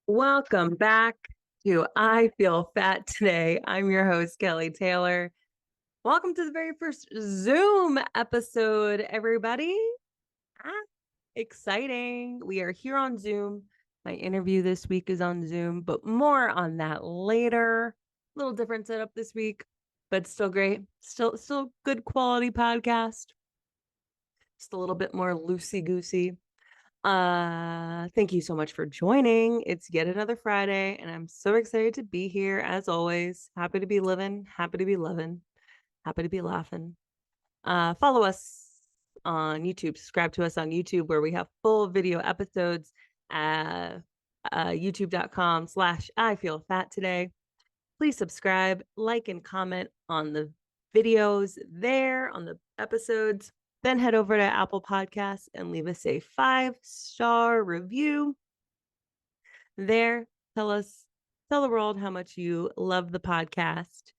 Welcome back to I Feel Fat Today. I'm your host, Kelly Taylor. Welcome to the very first Zoom episode, everybody. Ah, exciting. We are here on Zoom. My interview this week is on Zoom, but more on that later. A little different setup this week, but still great. Still good quality podcast. Just a little bit more loosey-goosey. Thank you so much for joining. It's yet another Friday, and I'm so excited to be here as always. Happy to be living, happy to be loving, happy to be laughing. Follow us on YouTube, subscribe to us on YouTube, where we have full video episodes at youtube.com/I Feel Fat Today. Please subscribe, like, and comment on the videos there, on the episodes. Then head over to Apple Podcasts and leave us a 5-star review. There, tell the world how much you love the podcast.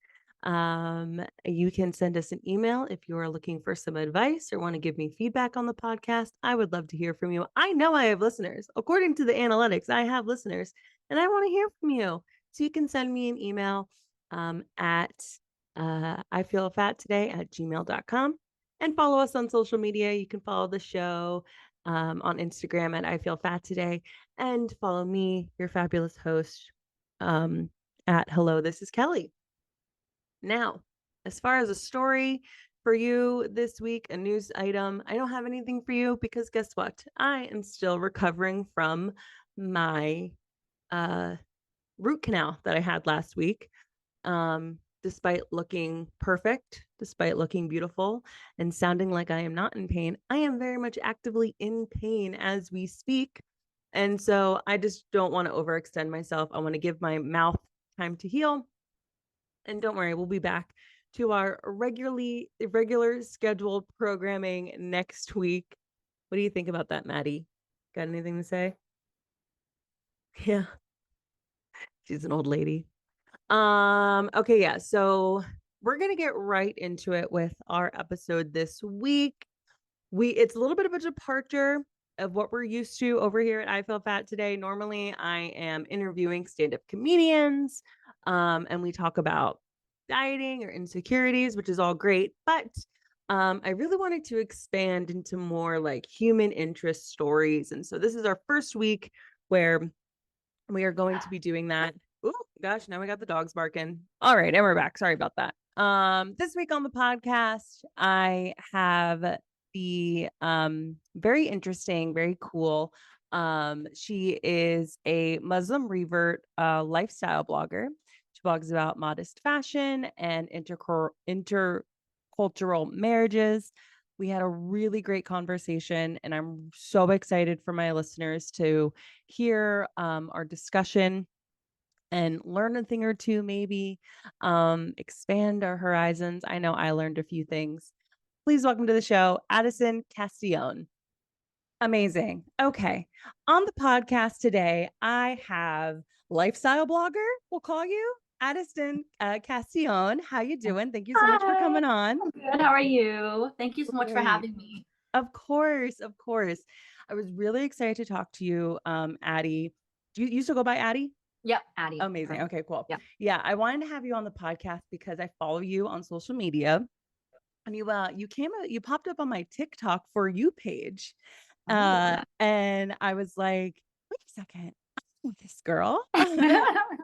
You can send us an email if you are looking for some advice or want to give me feedback on the podcast. I would love to hear from you. I know I have listeners. According to the analytics, I have listeners, and I want to hear from you. So you can send me an email at ifeelfattoday@gmail.com and follow us on social media. You can follow the show on Instagram at I Feel Fat Today, and follow me, your fabulous host, at Hello, This is Kelly. Now, as far as a story for you this week, a news item, I don't have anything for you because guess what? I am still recovering from my root canal that I had last week. Despite looking perfect, despite looking beautiful and sounding like I am not in pain, I am very much actively in pain as we speak. And so I just don't want to overextend myself. I want to give my mouth time to heal. And don't worry, we'll be back to our regular scheduled programming next week. What do you think about that, Maddie? Got anything to say? Yeah, she's an old lady. Okay, yeah. So we're gonna get right into it with our episode this week. It's a little bit of a departure of what we're used to over here at I Feel Fat Today. Normally, I am interviewing stand-up comedians, and we talk about dieting or insecurities, which is all great. But I really wanted to expand into more like human interest stories. And so this is our first week where we are going to be doing that. Oh gosh, now we got the dogs barking. All right, and we're back. Sorry about that. This week on the podcast, I have the very interesting, very cool. She is a Muslim revert lifestyle blogger. She blogs about modest fashion and intercultural marriages. We had a really great conversation, and I'm so excited for my listeners to hear our discussion and learn a thing or two, maybe expand our horizons. I know I learned a few things. Please welcome to the show, Addison Castillon. Amazing. Okay. On the podcast today, I have lifestyle blogger, we'll call you, Addison Castillon. How you doing? Thank you so much for coming on. I'm good. How are you? Thank you so much for Great. having me. Of course, of course. I was really excited to talk to you, Addie. Do you still go by Addie? Yep, Addie. Amazing. Okay, cool. Yep. Yeah, I wanted to have you on the podcast because I follow you on social media, and you popped up on my TikTok For You page, and I was like, wait a second, I know this girl, and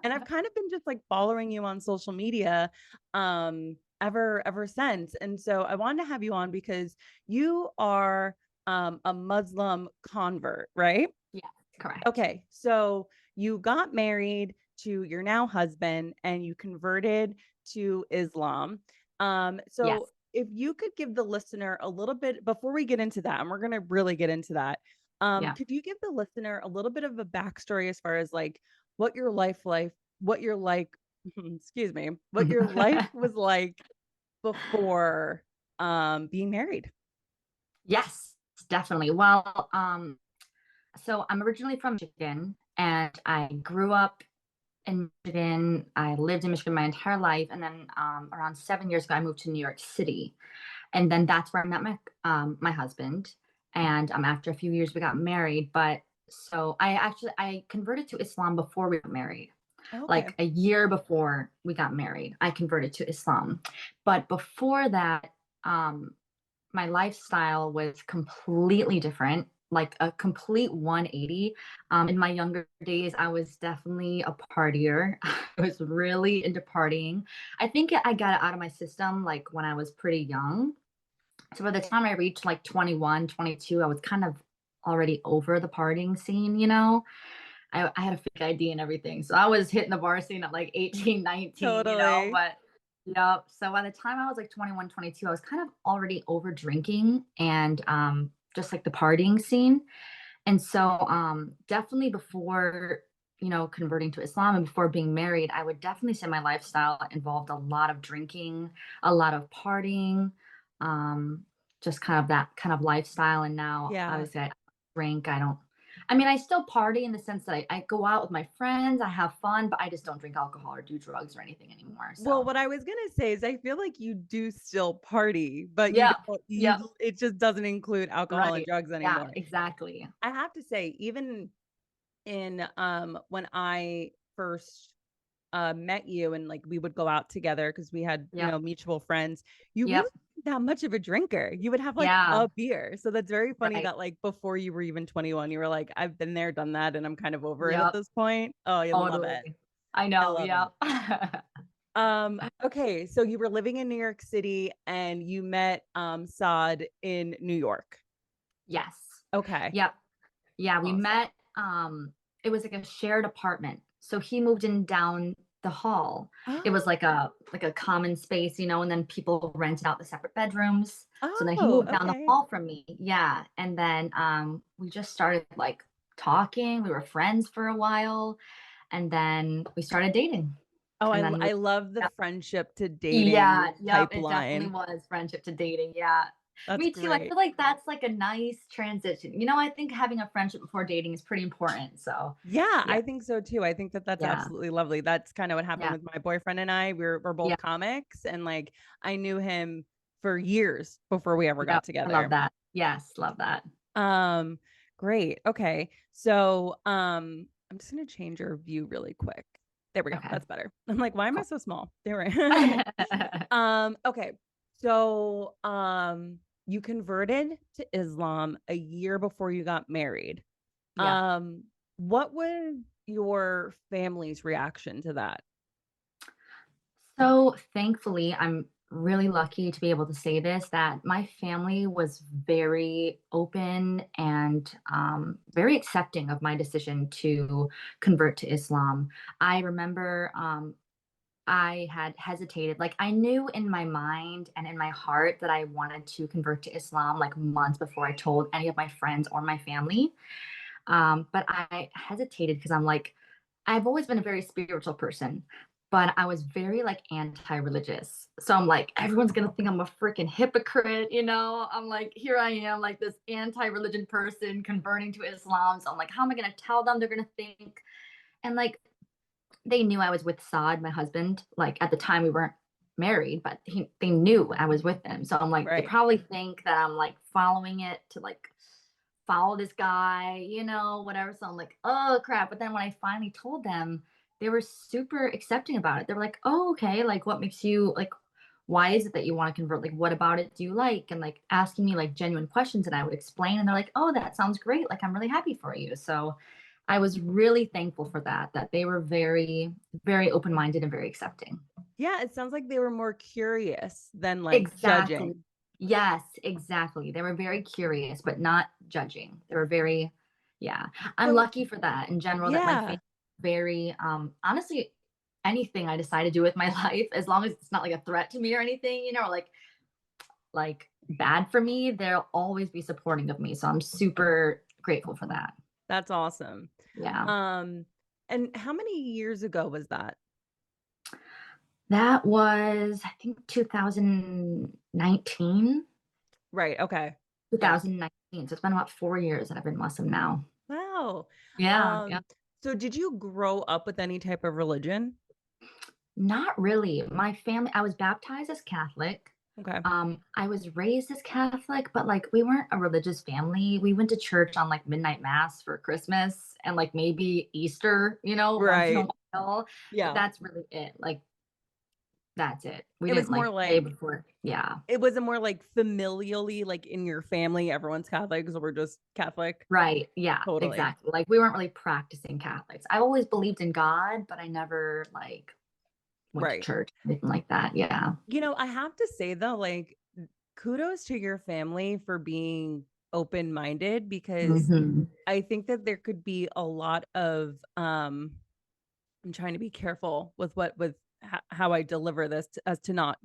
I've kind of been just like following you on social media, ever since. And so I wanted to have you on because you are a Muslim convert, right? Yeah, correct. Okay, so you got married to your now husband and you converted to Islam. So Yes. if you could give the listener a little bit before we get into that, and we're gonna really get into that. Yeah. Could you give the listener a little bit of a backstory as far as like what your what your like, excuse me, what your life was like before being married? Yes, definitely. Well, so I'm originally from Michigan and I grew up in Michigan. I lived in Michigan my entire life. And then around 7 years ago, I moved to New York City. And then that's where I met my husband. And after a few years, we got married. But So I converted to Islam before we got married. Okay. Like a year before we got married, I converted to Islam. But before that, um, my lifestyle was completely different, like a complete 180. In my younger days, I was definitely a partier. I was really into partying. I think I got it out of my system like when I was pretty young. So by the time I reached like 21, 22, I was kind of already over the partying scene, you know? I had a fake ID and everything. So I was hitting the bar scene at like 18, 19, you know, Totally. but yep. So by the time I was like 21, 22, I was kind of already over drinking and just like the partying scene. And so definitely before, you know, converting to Islam and before being married, I would definitely say my lifestyle involved a lot of drinking, a lot of partying, um, just kind of that kind of lifestyle. And now Yeah. obviously I drink. I don't I mean, I still party in the sense that I go out with my friends, I have fun, but I just don't drink alcohol or do drugs or anything anymore. Well, So what I was gonna say is I feel like you do still party, but you yeah, don't yep, it just doesn't include alcohol and right. drugs Yeah, anymore. exactly. I have to say, even in when I first met you and like we would go out together because we had, Yep, mutual friends, you really yep, weren't that much of a drinker. You would have like yeah, a beer. So that's very funny right. that like before you were even 21, you were like, I've been there, done that, and I'm kind of over it at Yep, this point. Oh, I love totally. it. I I know, love it. yep. Okay, so you were living in New York City and you met Saad in New York. Yes. Okay. Yep. Yeah, we Awesome. met, it was like a shared apartment. So he moved in down the hall. It was Oh, like a common space, you know, and then people rented out the separate bedrooms. So then he oh, moved down the okay. hall from me. Yeah. And then we just started like talking. We were friends for a while and then we started dating. Oh, And then we I love the yep. friendship to Yeah, dating yep, it definitely pipeline. was friendship to dating. Yeah. That's Me too. I great. feel like that's like a nice transition. You know, I think having a friendship before dating is pretty important. So, Yeah, yeah. I think so too. I think that that's Yeah. absolutely lovely. That's kind of what happened Yeah. with my boyfriend and I. We're Yeah. both comics, and like I knew him for years before we ever got Yep. I love together. that. Yes, love that. Um, Great. Okay. So, I'm just gonna change your view really quick. There we go. Okay. That's better. I'm like, why am I Cool. so small? There we okay. So, you converted to Islam a year before you got married. Yep. Um, what was your family's reaction to that? So thankfully, I'm really lucky to be able to say this that my family was very open and very accepting of my decision to convert to Islam. I remember I had hesitated. Like, I knew in my mind and in my heart that I wanted to convert to Islam like months before I told any of my friends or my family. But I hesitated because I'm like, I've always been a very spiritual person, but I was very like anti-religious. So I'm like, everyone's gonna think I'm a freaking hypocrite, you know? I'm like, here I am, like this anti-religion person converting to Islam. So I'm like, how am I gonna tell them? They're gonna think. And like they knew I was with Saad, my husband. Like at the time we weren't married, but they knew I was with him. So I'm like, they Right. probably think that I'm like following it to like follow this guy, you know, whatever. So I'm like, oh crap. But then when I finally told them, they were super accepting about it. They were like, oh, okay. Like, what makes you like, why is it that you want to convert? Like, what about it do you like? And like asking me like genuine questions. And I would explain. And they're like, oh, that sounds great. Like, I'm really happy for you. So I was really thankful for that, that they were very, very open minded and very accepting. Yeah, it sounds like they were more curious than like Exactly. judging. Yes, exactly. They were very curious, but not judging. They were very, yeah. I'm So, lucky for that in general, that my family yeah. very honestly, anything I decide to do with my life, as long as it's not like a threat to me or anything, you know, or like bad for me, they'll always be supporting of me. So I'm super grateful for that. That's awesome. Yeah. Um, and how many years ago was that? That was I think 2019. Right. Okay. Yeah. 2019. So it's been about 4 years that I've been Muslim now. Wow. Yeah, yeah. Um, so did you grow up with any type of religion? Not really. My family I was baptized as Catholic, Okay. I was raised as Catholic, but, like, we weren't a religious family. We went to church on, like, midnight mass for Christmas and, like, maybe Easter, once in a Right. while, but Yeah. that's really it. Like, that's it. We It was didn't, more like, pray like before. Yeah. it was a more like familially, like in your family, everyone's Catholic, so we're just Catholic. Right. Yeah, Totally. exactly. Like, we weren't really practicing Catholics. I always believed in God, but I never, like, went to Right. church, anything like that. Yeah. I have to say though, like, kudos to your family for being open-minded because Mhm. I think that there could be a lot of I'm trying to be careful with how I deliver this as to not,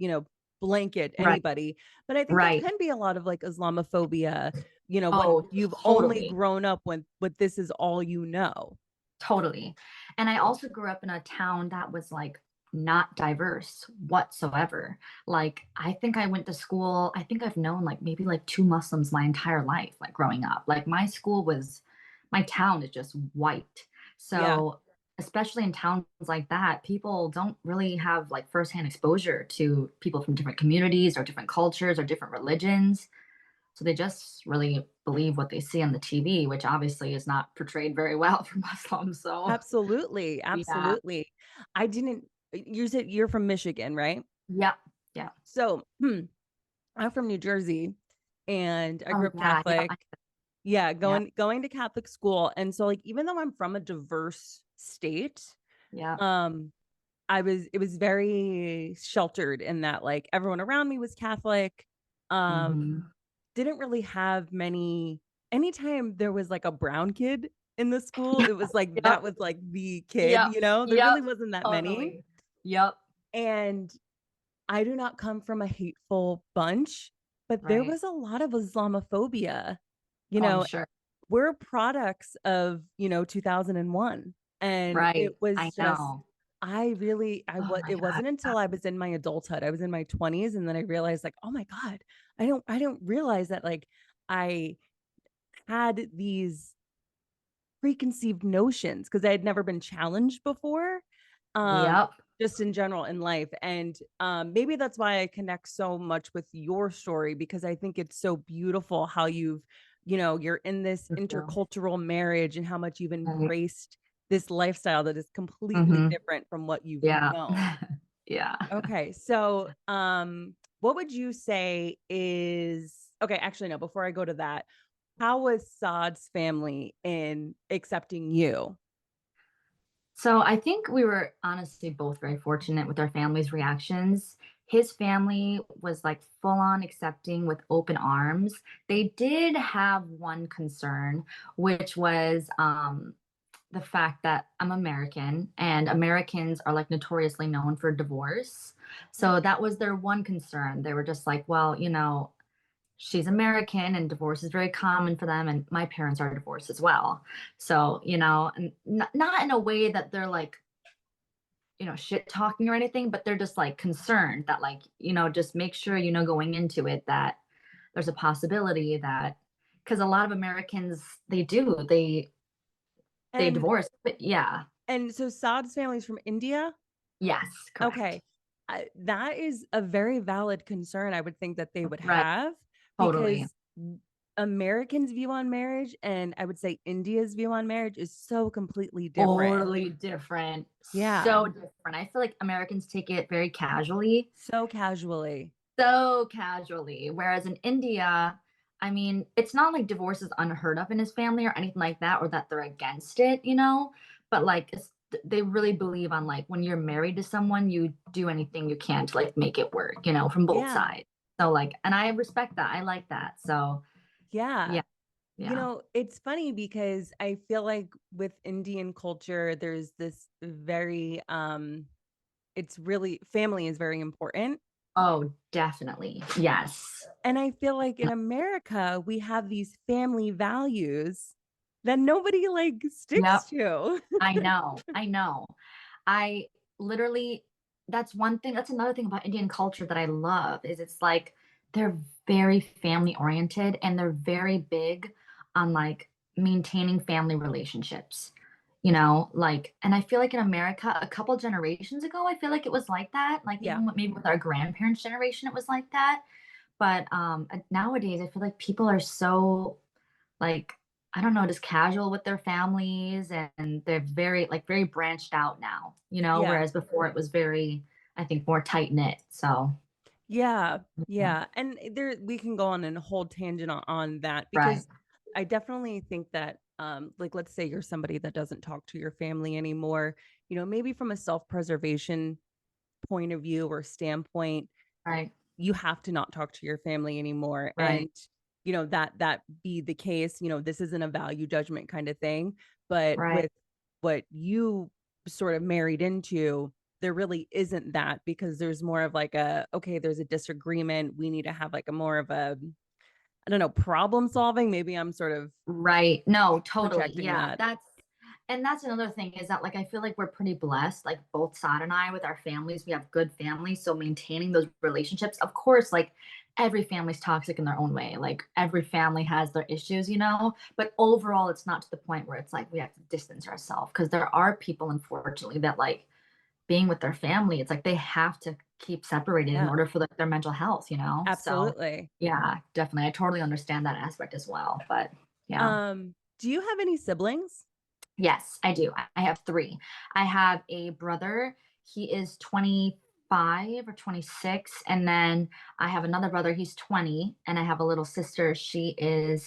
blanket Right. anybody. But I think there Right. can be a lot of like Islamophobia, when Oh, you've only totally. grown up when with this is all you know. Totally. And I also grew up in a town that was, like, not diverse whatsoever. Like, I think I went to school, I think I've known, like, maybe, like, 2 Muslims my entire life, like, growing up. Like, my town is just white. Yeah, So, especially in towns like that, people don't really have, like, firsthand exposure to people from different communities or different cultures or different religions. So they just really believe what they see on the TV, which obviously is not portrayed very well for Muslims. So absolutely. yeah. Absolutely. I didn't You said you're from Michigan, right? Yep. Yeah. So, I'm from New Jersey and I grew Oh up yeah. Yep. Catholic. Yeah, Yep. going to Catholic school, and so, like, even though I'm from a diverse state, Yep. um, it was very sheltered in that, like, everyone around me was Catholic, um, Hmm. didn't really have many anytime there was, like, a brown kid in the school, it was like that Yep. was, like, the kid, Yep. there really Yep. wasn't that many, Totally. Yep. and I do not come from a hateful bunch, but there Right. was a lot of Islamophobia, you Oh, I'm know, sure. we're products of, 2001, and it Right. I was just know. I really I Oh was my it God. wasn't until I was in my adulthood, I was in my 20s, and then I realized, like, "Oh my god, I don't realize that, like, I had these preconceived notions because I had never been challenged before, um, Yep. just in general in life, and, maybe that's why I connect so much with your story because I think it's so beautiful how you're in this Thank you. intercultural marriage and how much you've Right. embraced this lifestyle that is completely Hmm. different from what you've Yeah. known. Yeah. Okay, so, what would you say is okay, actually, no, before I go to that, how was Saad's family in accepting you? So I think we were honestly both very fortunate with our family's reactions. His family was like full on accepting with open arms. They did have one concern, which was the fact that I'm American and Americans are like notoriously known for divorce. So that was their one concern. They were just like, well, she's American and divorce is very common for them. And my parents are divorced as well. So, and not in a way that they're like, shit talking or anything, but they're just like concerned that, like, just make sure, going into it that there's a possibility that, because a lot of Americans, they And divorce. But yeah. so Saad's family is from India? Yes, correct. Okay. That is a very valid concern I would think that they would Right. have Totally. because Americans' view on marriage and I would say India's view on marriage is so completely different. Totally different. Yeah, So different. I feel like Americans take it very casually, so casually. so casually. Whereas in India, I mean, it's not like divorce is unheard of in his family or anything like that, or that they're against it. But like, they really believe on, like, when you're married to someone, you do anything you can to like make it work, from both Yeah, sides. So like, and I respect that. I like that. So yeah. yeah, yeah. It's funny because I feel like with Indian culture, there's this very, it's really family is very important. Oh, definitely. Yes. And I feel like in America, we have these family values that nobody like sticks Yep. to. I know. I know. I literally, that's another thing about Indian culture that I love is it's like they're very family oriented and they're very big on like maintaining family relationships. like, and I feel like in America, a couple generations ago, I feel like it was like that. Like Yeah. even maybe with our grandparents' generation, it was like that. But nowadays, I feel like people are so like, I don't know, just casual with their families, and they're very branched out now, Yeah. whereas before it was very, I think, more tight knit. So, Yeah, yeah. yeah. And there we can go on a whole tangent on that Right, because I definitely think that like let's say you're somebody that doesn't talk to your family anymore, maybe from a self-preservation point of view or standpoint, right, you have to not talk to your family anymore. right, And that be the case, this isn't a value judgment kind of thing, but right. with what you sort of married into, there really isn't that because there's more of like a okay, there's a disagreement, we need to have like a more of a, I don't know, problem solving. Maybe I'm sort of Right. No, totally. projecting Yeah. that. That's another thing is that, like, I feel like we're pretty blessed, like both Sad and I, with our families. We have good families. So maintaining those relationships, of course, like every family's toxic in their own way. Like every family has their issues, but overall, it's not to the point where it's like we have to distance ourselves, because there are people, unfortunately, that like being with their family, it's like they have to keep separated in Yeah, order for like their mental health. So absolutely. yeah, definitely. I totally understand that aspect as well. But yeah. Do you have any siblings? Yes, I do. I have three. I have a brother. He is 25 or 26. And then I have another brother. He's 20. And I have a little sister. She is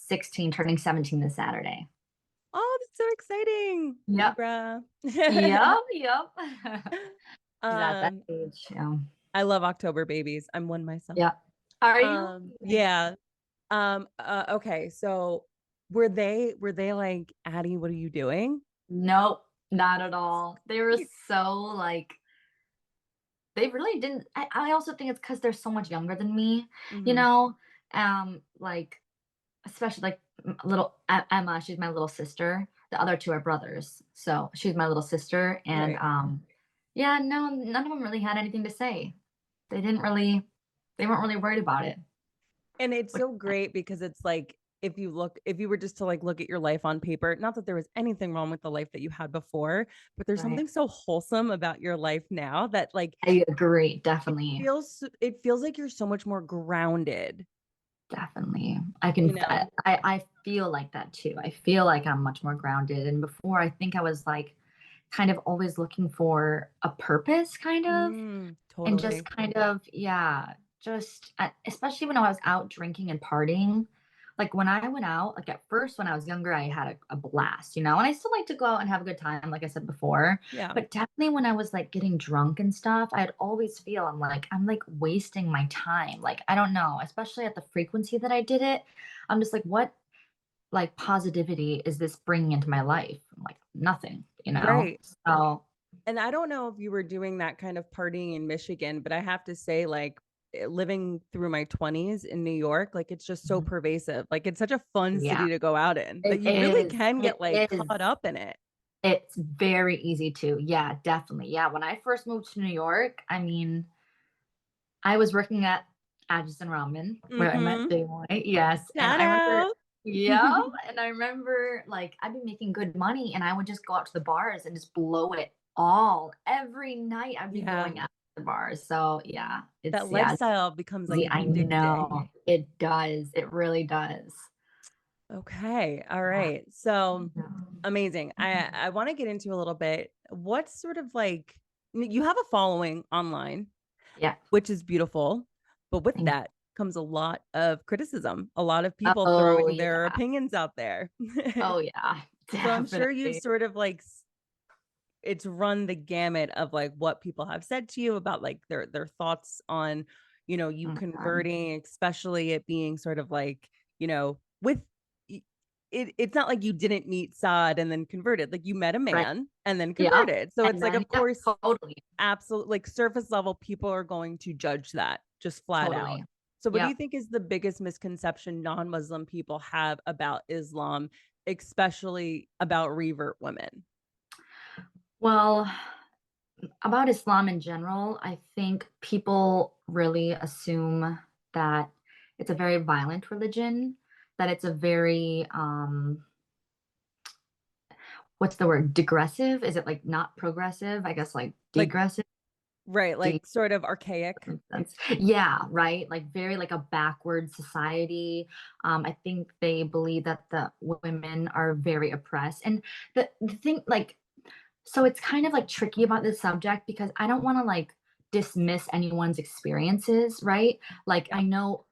16, turning 17 this Saturday. Oh, that's so exciting. Yep. Libra. Yep. Yep. She's at that um age. Yeah. I love October babies. I'm one myself. Yep. Are you? Yeah. Okay, so were they like, Addie, what are you doing? Nope, not at all. They were so like, they really didn't. I also think it's because they're so much younger than me, you Hmm. know? Like, especially like little Emma, she's my little sister. The other two are brothers. So she's my little sister. And Right. yeah, no, none of them really had anything to say. They didn't really, they weren't really worried about it. And it's Which, so great because it's like if you were just to like look at your life on paper, not that there was anything wrong with the life that you had before, but there's right. something so wholesome about your life now that like I agree. it Definitely. feels like you're so much more grounded, Definitely. you know? I feel like that too. I feel like I'm much more grounded. And before, I think I was like kind of always looking for a purpose, kind of, and just Totally. kind of, yeah, just especially when I was out drinking and partying. Like when I went out, like at first when I was younger, I had a blast, and I still like to go out and have a good time, like I said before. Yeah. But definitely when I was like getting drunk and stuff, I'd always feel I'm like wasting my time. Like I don't know, especially at the frequency that I did it. I'm just like, what like positivity is this bringing into my life? I'm like nothing. Right. So And I don't know if you were doing that kind of partying in Michigan, but I have to say, like, living through my 20s in New York, like, it's just so mhm, pervasive. Like, it's such a fun yeah, city to go out in that it you really is. can It get like is. caught up in it. It's very easy to. Yeah, definitely. Yeah, when I first moved to New York, I mean, I was working at Addison Ramen where I met Mm-hmm. Jay Moy. Yes, and Shout I remember, out. yeah, and I remember like I'd be making good money, and I would just go out to the bars and just blow it all every night. I'd be Yeah. going out to the bars. So yeah, That yeah, it's lifestyle becomes like easy. I addicting. know it does. It really does. Okay. All Yeah. right. So Yeah. amazing. I want to get into a little bit. What's sort of like you have a following online, Yeah. which is beautiful. But with Thank- that comes a lot of criticism, a lot of people Oh throwing their yeah. opinions out there. Oh yeah. So I'm sure you've Definitely. sort of like it's run the gamut of like what people have said to you about like their thoughts on, you Oh my God. converting, especially it being sort of like, with it's not like you didn't meet Saad and then converted. Like you met a Right. man and then Yep. converted. So And it's like, then, of yep, course, totally. absolutely like surface level people are going to judge that just flat out. Totally. So what do you Yep. think is the biggest misconception non-Muslim people have about Islam, especially about revert women? Well, about Islam in general, I think people really assume that it's a very violent religion, that it's a very what's the word? Digressive? Is it like not progressive? I guess like Like, degressive. right, De- like sort of archaic. makes sense. Yeah, right. Like very like a backward society. I think they believe that the women are very oppressed. And the thing, like, so it's kind of like tricky about this subject because I don't want to like dismiss anyone's experiences, right? Like I Yep. know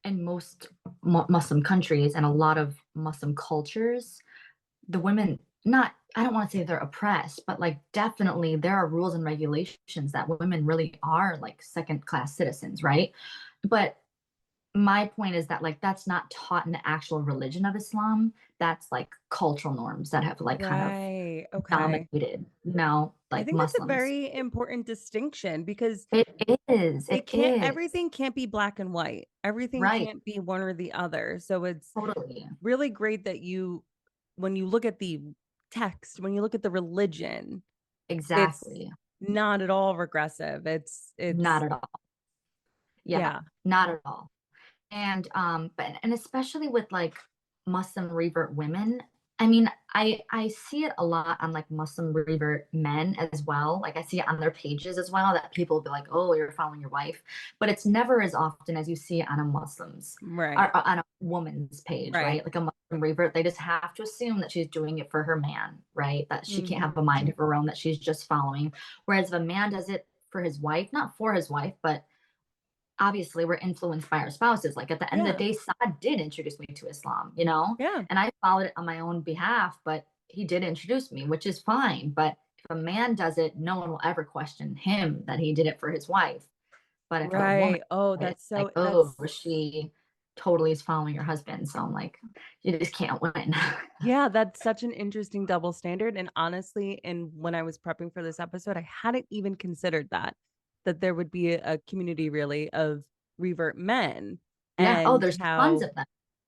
in most Muslim countries and a lot of Muslim cultures, the women, not, I don't want to say they're oppressed, but like definitely there are rules and regulations that women really are like second class citizens, right? But my point is that like that's not taught in the actual religion of Islam. That's like cultural norms that have like kind of Right. Okay. dominated, I like think that's a Muslims. very important distinction because It it can't is. everything can't be black and white. Everything Right. can't be one or the other. So it's Totally. really great that you when you look at the text, when you look at the religion, it's Exactly. not at all regressive. Not It's at all. Yeah, yeah. not at all. And but and especially with like Muslim revert women. I mean, I see it a lot on like Muslim revert men as well. Like I see it on their pages as well that people will be like, "Oh, you're following your wife," but it's never as often as you see it on a Muslim's Right. or on a woman's page, Right. right? Like a Muslim revert, they just have to assume that she's doing it for her man, right? That she can't have a Mhm. mind of her own, that she's just following. Whereas if a man does it for his wife, not for his wife, but obviously we're influenced by our spouses. Like at the end of the Yeah. day, Saad did introduce me to Islam, you know, Yeah. and I followed it on my own behalf, but he did introduce me, which is fine. But if a man does it, no one will ever question him that he did it for his wife. But if a woman, Right. Oh, did it, that's it's like, so oh, that's she totally is following her husband. So I'm like, you just can't win. yeah, that's such an interesting double standard. And honestly, and when I was prepping for this episode, I hadn't even considered that there would be a community really of revert men Yeah. Oh, and there's how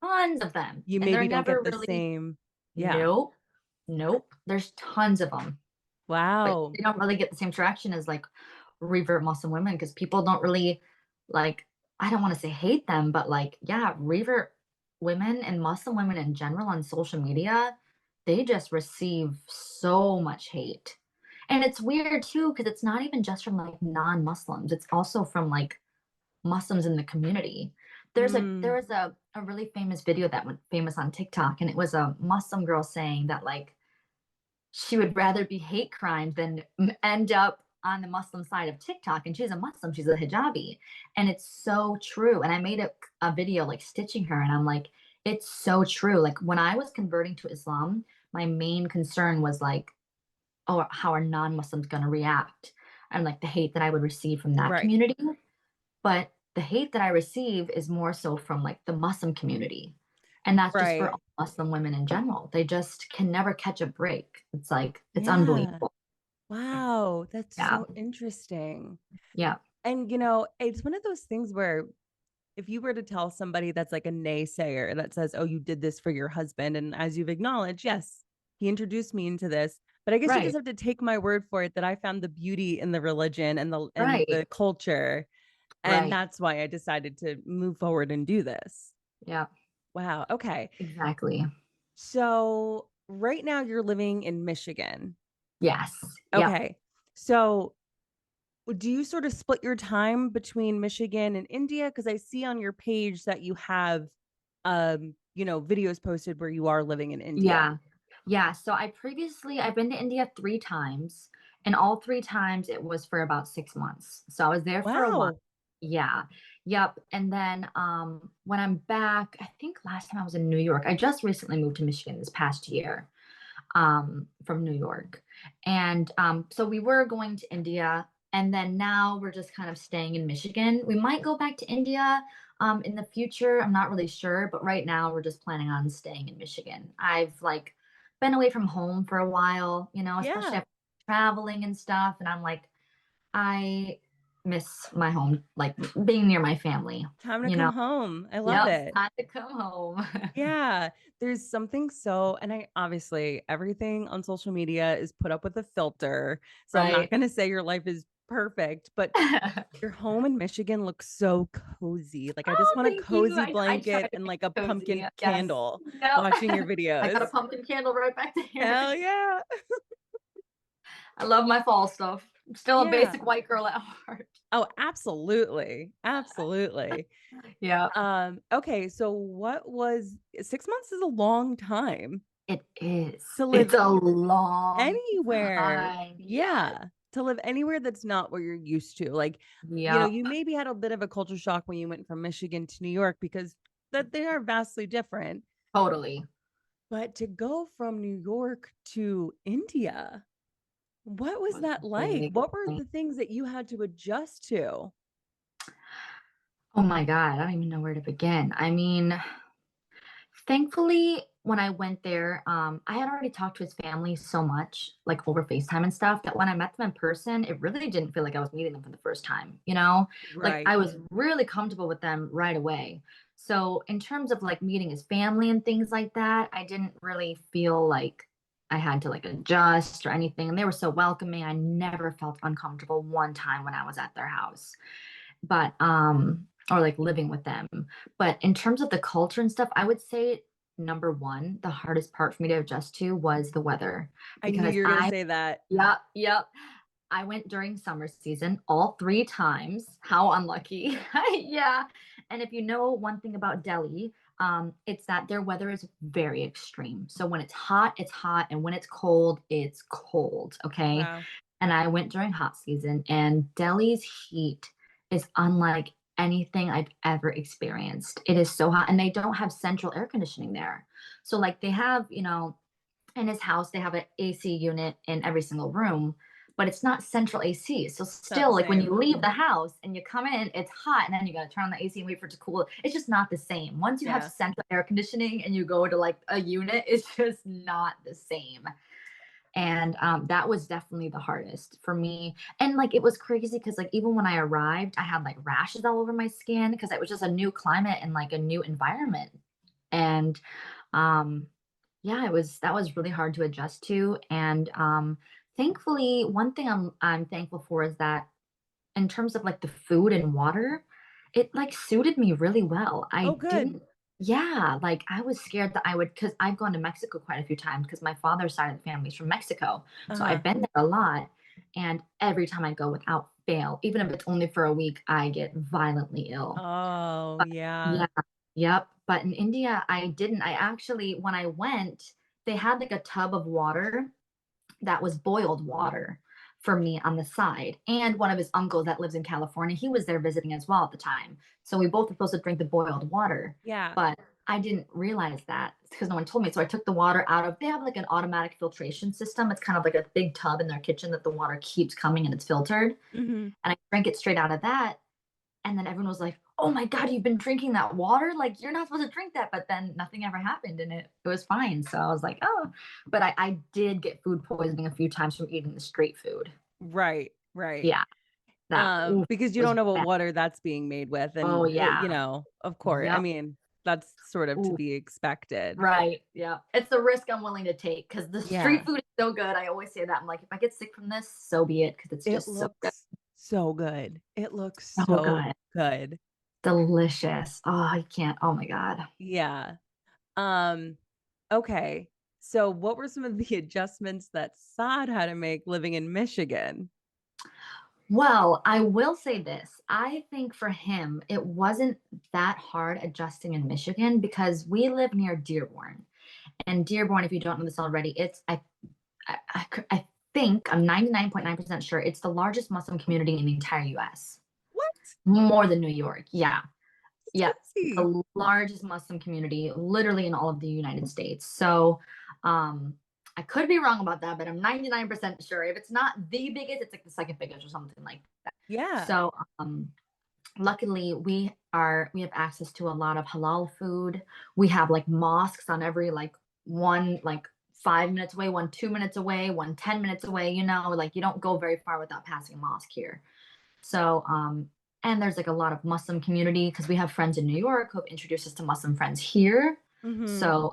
tons of them, you and they're maybe don't never get the really. same. Yeah. Nope, nope. There's tons of them. But Wow. they don't really get the same traction as like revert Muslim women because people don't really like, I don't want to say hate them, but like, yeah, revert women and Muslim women in general on social media, they just receive so much hate. And it's weird too, because it's not even just from like non-Muslims, it's also from like Muslims in the community. There Mm, was a really famous video that went famous on TikTok, and it was a Muslim girl saying that like she would rather be hate crimes than end up on the Muslim side of TikTok. And she's a Muslim, she's a hijabi. And it's so true. And I made a video like stitching her, and I'm like, it's so true. Like when I was converting to Islam, my main concern was like, oh, how are non Muslims going to react? And like the hate that I would receive from that right. community. But the hate that I receive is more so from like the Muslim community. And that's just for Right. all Muslim women in general. They just can never catch a break. It's like, it's Yeah. unbelievable. Wow. That's Yeah. so interesting. Yeah. And it's one of those things where if you were to tell somebody that's like a naysayer that says, "Oh, you did this for your husband," and as you've acknowledged, yes, he introduced me into this, but I guess you just Right. have to take my word for it that I found the beauty in the religion and Right. the culture, and Right. that's why I decided to move forward and do this. Yeah. Wow. Okay. Exactly. So right now you're living in Michigan. Yes. Yep. Okay. So do you sort of split your time between Michigan and India? Because I see on your page that you have, videos posted where you are living in India. Yeah. Yeah. So I've been to India 3 times, and all 3 times it was for about 6 months. So I was there for a while. Wow. Yeah. Yep. And then when I'm back, I think last time I was in New York. I just recently moved to Michigan this past year from New York. And so we were going to India, and then now we're just kind of staying in Michigan. We might go back to India in the future. I'm not really sure, but right now we're just planning on staying in Michigan. I've like been away from home for a while, especially Yeah. after traveling and stuff. And I'm like, I miss my home, like being near my family, Time to you come know? home. I love Yep, it. time to come home. Yeah. There's something so, and I obviously everything on social media is put up with a filter. So I'm not Right. going to say your life is perfect. But your home in Michigan looks so cozy. Like, I just Oh, want a thank you. cozy I try blanket to and make like a it cozy. pumpkin Yes. candle Yep. watching your I got videos. a pumpkin candle right back there. Hell yeah. I love my fall stuff. I'm still a Yeah. basic white girl at heart. Oh, absolutely. Absolutely. Yeah, Okay, so 6 months is a long time it is. to live It's a long anywhere. time. Yes. Yeah, to live anywhere that's not where you're used to. Like, Yep. you maybe had a bit of a culture shock when you went from Michigan to New York because that they are vastly different. Totally. But to go from New York to India, what was Was that like? big. What were the things that you had to adjust to? Oh my God. I don't even know where to begin. I mean, thankfully, when I went there, I had already talked to his family so much, like over FaceTime and stuff, that when I met them in person, it really didn't feel like I was meeting them for the first time, you know? Like Right. I was really comfortable with them right away. So, in terms of like meeting his family and things like that, I didn't really feel like I had to like adjust or anything. And they were so welcoming. I never felt uncomfortable one time when I was at their house. But or like living with them. But in terms of the culture and stuff, I would say number one, the hardest part for me to adjust to was the weather I knew because you were gonna I, say that. yep, yep. I went during summer season all three times. How unlucky. Yeah. And if you know one thing about Delhi, it's that their weather is very extreme. So when it's hot, it's hot. And when it's cold, it's cold. Okay. Wow. And I went during hot season, and Delhi's heat is unlike anything I've ever experienced. It is so hot, and they don't have central air conditioning there. So, like, they have, in his house, they have an AC unit in every single room, but it's not central AC. So, It's not the still, like, when you same. leave the house and you come in, it's hot, and then you got to turn on the AC and wait for it to cool. It's just not the same. Once you have Yeah. central air conditioning and you go to like a unit, it's just not the same. And that was definitely the hardest for me. And like it was crazy because like even when I arrived, I had like rashes all over my skin because it was just a new climate and like a new environment. And um, yeah, it was that was really hard to adjust to. And thankfully, one thing I'm thankful for is that in terms of like the food and water, it like suited me really well. Oh, I good. didn't, yeah, like I was scared that I would, because I've gone to Mexico quite a few times because my father's side of the family is from Mexico. So Uh-huh. I've been there a lot. And every time I go without fail, even if it's only for a week, I get violently ill. Oh, But yeah. yeah, yep. But in India, I didn't. I actually, when I went, they had like a tub of water that was boiled water for me on the side. And one of his uncles that lives in California, he was there visiting as well at the time. So we both were supposed to drink the boiled water. Yeah. But I didn't realize that because no one told me. So I took the water out of, they have like an automatic filtration system. It's kind of like a big tub in their kitchen that the water keeps coming and it's filtered. Mhm. And I drank it straight out of that. And then everyone was like, "Oh my God, you've been drinking that water? Like you're not supposed to drink that." But then nothing ever happened and it was fine. So I was like, "Oh," but I did get food poisoning a few times from eating the street food. Right, right. Yeah, that oof, Because you was don't know what bad. water that's being made with, Oh and yeah. of course. I Yep. mean, that's sort of to Ooh, be expected. right. Yeah. It's the risk I'm willing to take because the street Yeah. food is so good. I always say that. I'm like, if I get sick from this, so be it, because it's It just so good. looks so good. It looks So so good. good. Delicious. Oh, I can't. Oh my God. Yeah. Um, okay. So what were some of the adjustments that Saad had to make living in Michigan? Well, I will say this. I think for him, it wasn't that hard adjusting in Michigan because we live near Dearborn. And Dearborn, if you don't know this already, I think I'm 99.9% sure it's the largest Muslim community in the entire US, What? more than New York. Yeah. It's Yep. crazy. The largest Muslim community literally in all of the United States. So, I could be wrong about that, but I'm 99% sure. If it's not the biggest, it's like the second biggest or something like that. Yeah. So, luckily we have access to a lot of halal food. We have like mosques on every like one like 5 minutes away, one 2 minutes away, one 10 minutes away. Like you don't go very far without passing a mosque here. So, and there's like a lot of Muslim community because we have friends in New York who have introduced us to Muslim friends here. Mm-hmm. So,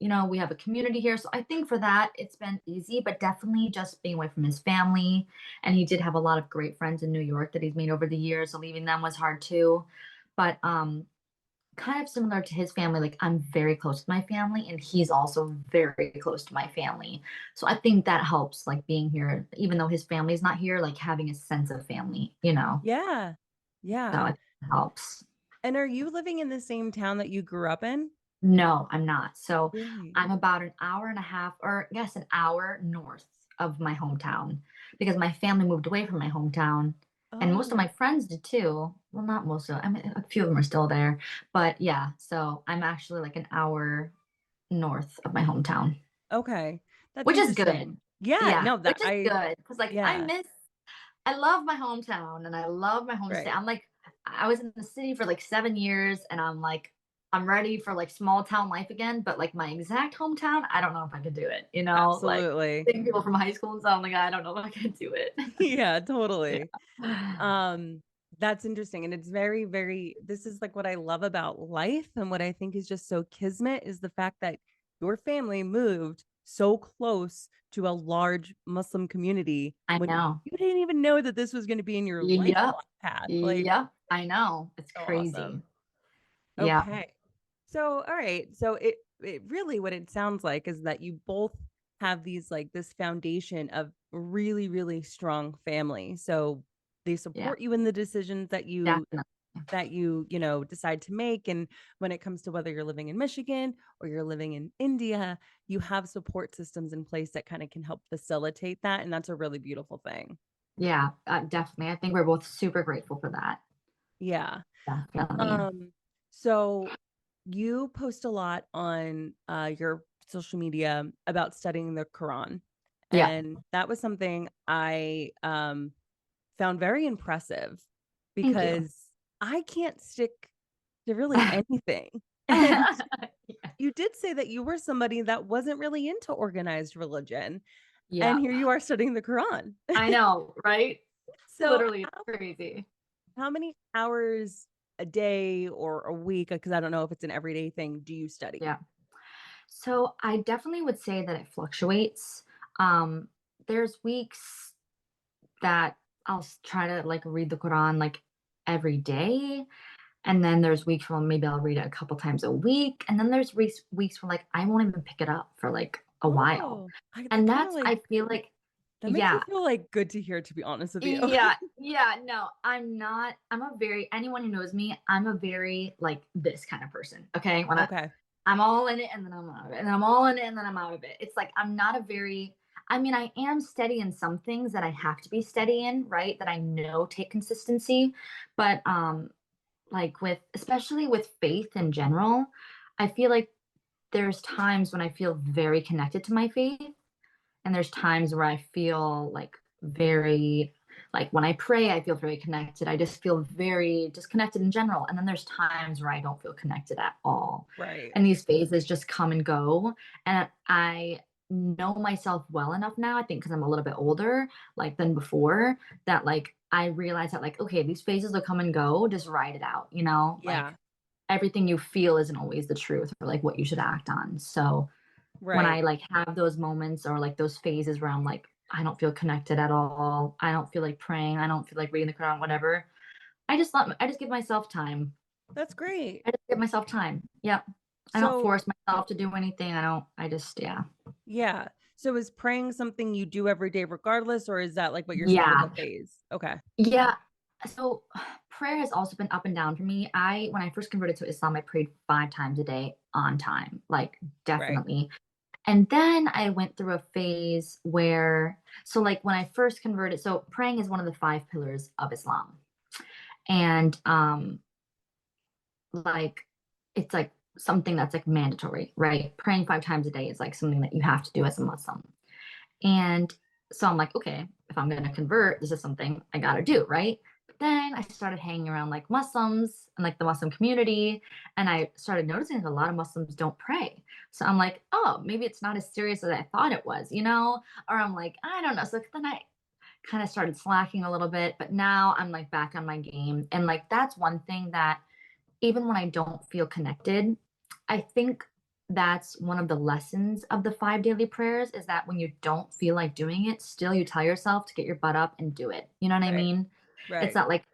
we have a community here. So I think for that, it's been easy, but definitely just being away from his family. And he did have a lot of great friends in New York that he's made over the years. So leaving them was hard too. But kind of similar to his family, like I'm very close to my family, and he's also very close to my family. So I think that helps, like being here, even though his family's not here, like having a sense of family. Yeah. So Yeah. it helps. And are you living in the same town that you grew up in? No, I'm not. So Really? I'm about an hour and a half, or I guess an hour north of my hometown because my family moved away from my hometown. And most of Oh, my friends did too. Well, not most of them. I mean, a few of them are still there. But yeah, so I'm actually like an hour north of my hometown, okay. That's which is interesting. good. Yeah, Yeah, no, which is good because like yeah, I love my hometown and I love my home state. right. I'm like, I was in the city for like 7 years and I'm like, I'm ready for like small town life again. But like my exact hometown, I don't know if I could do it. Like Absolutely. seeing people from high school and stuff, I'm like, I don't know if I could do it. Yeah, totally. Yeah. Um, that's interesting. And it's very, very, this is like what I love about life. And what I think is just so kismet is the fact that your family moved so close to a large Muslim community I when know. you didn't even know that this was going to be in your lifelong Yep. path. Like, Yep. I know. It's so crazy. awesome. Yeah. Okay. So, all right. So it really what it sounds like is that you both have these like this foundation of really, really strong family. So they Yeah. support you in the decisions that Definitely. decide to make. And when it comes to whether you're living in Michigan or you're living in India, you have support systems in place that kind of can help facilitate that. And that's a really beautiful thing. Yeah. Definitely. I think we're both super grateful for that. Yeah. Definitely. Um, so you post a lot on your social media about studying the Quran. Yeah. And that was something I found very impressive Thank you. because I can't stick to really anything. And you did say that you were somebody that wasn't really into organized religion. And Yeah. here you are studying the Quran. I know, right? So So literally, it's crazy. how many hours a day or a week, because I don't know if it's an everyday thing, do you study? Yeah. So I definitely would say that it fluctuates. Um, there's weeks that try to like read the Quran like every day. And then there's weeks where maybe I'll read it a couple times a week. And then there's weeks where like I won't even pick it up for like a while. Oh, that And kind of that's, like I feel like, that makes me yeah, feel like good to hear, to be honest with you. yeah, yeah, no, anyone who knows me, I'm a very like this kind of person. Okay. Okay. I'm all in it and then I'm out of it. And I'm all in it and then I'm out of it. It's like I'm not a very I mean, I am steady in some things that I have to be steady in, right? That I know take consistency. But like with especially with faith in general, I feel like there's times when I feel very connected to my faith and there's times where I feel like very like when I pray, I feel very connected. I just feel very disconnected in general. And then there's times where I don't feel connected at all. Right. And these phases just come and go. And I know myself well enough now, I think because I'm a little bit older, like than before, that like I realize that like, okay, these phases will come and go, just ride it out, Yeah. like everything you feel isn't always the truth or like what you should act on. So when I Right. like have those moments or like those phases where I'm like, I don't feel connected at all. I don't feel like praying. I don't feel like reading the Quran, whatever. I just give myself time. That's great. I just give myself time. Yep. I don't So, force myself to do anything. I just, yeah. yeah. So is praying something you do every day regardless, or is that like what you're saying with the Yeah. phase? Okay. Yeah. So prayer has also been up and down for me. When I first converted to Islam, I prayed 5 times a day on time, like Right. definitely. And then I went through a phase where, so like when I first converted, so praying is one of the 5 pillars of Islam. And like it's like something that's like mandatory, right? Praying 5 times a day is like something that you have to do as a Muslim. And so I'm like, okay, if I'm going to convert, this is something I got to do, right? But then I started hanging around like Muslims and like the Muslim community. And I started noticing that a lot of Muslims don't pray. So I'm like, oh, maybe it's not as serious as I thought it was, you know? Or I'm like, I don't know. So then I kind of started slacking a little bit. But now I'm like back on my game. And like that's one thing that even when I don't feel connected, I think that's one of the lessons of the 5 daily prayers is that when you don't feel like doing it, still you tell yourself to get your butt up and do it. You know what I Right. mean? It's Right. not like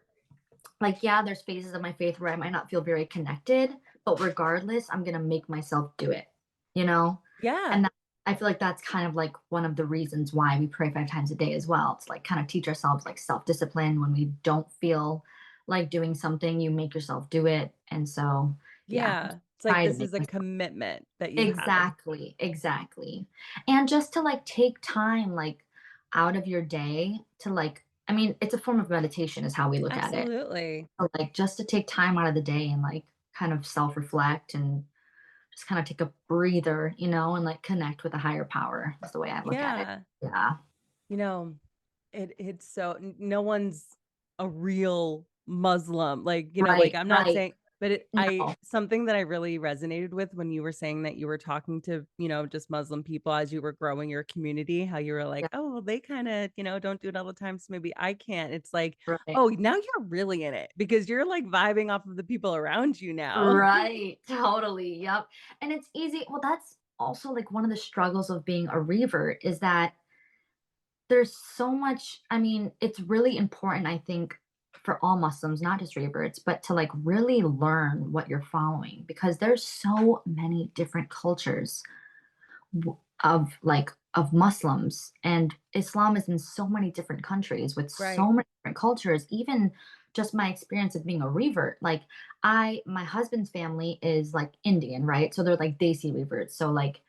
yeah, there's phases of my faith where I might not feel very connected, but regardless, I'm gonna make myself do it, you know? Yeah. And that, I feel like that's kind of like one of the reasons why we pray 5 times a day as well. To like kind of teach ourselves like self-discipline when we don't feel like doing something, you make yourself do it. And so yeah, Yeah. It's like try to this make is a myself commitment that you have. exactly, exactly. And just to like take time like out of your day to like I mean, it's a form of meditation is how we look at it. Absolutely. So, like, just to take time out of the day and, like, kind of self-reflect and just kinda take a breather, and, like, connect with a higher power is the way I look at it. Yeah. Yeah. You know, it's so no one's a real Muslim, like, like, Right, I'm not right. saying but I No. something that I really resonated with when you were saying that you were talking to, just Muslim people as you were growing your community, how you were like, Yeah, "Oh, well, they kinda, don't do it all the time, so maybe I can't." It's like, right. "Oh, now you're really in it because you're, like, vibing off of the people around you now." Right, totally, yep. And it's easy well, that's also, like, one of the struggles of being a revert is that there's so much I mean, it's really important, I think, for all Muslims, not just reverts, but to like really learn what you're following because there's so many different cultures of Muslims and Islam is in so many different countries with Right. so many different cultures. Even just my experience of being a revert, like my husband's family is like Indian, right? So they're like Desi reverts. So like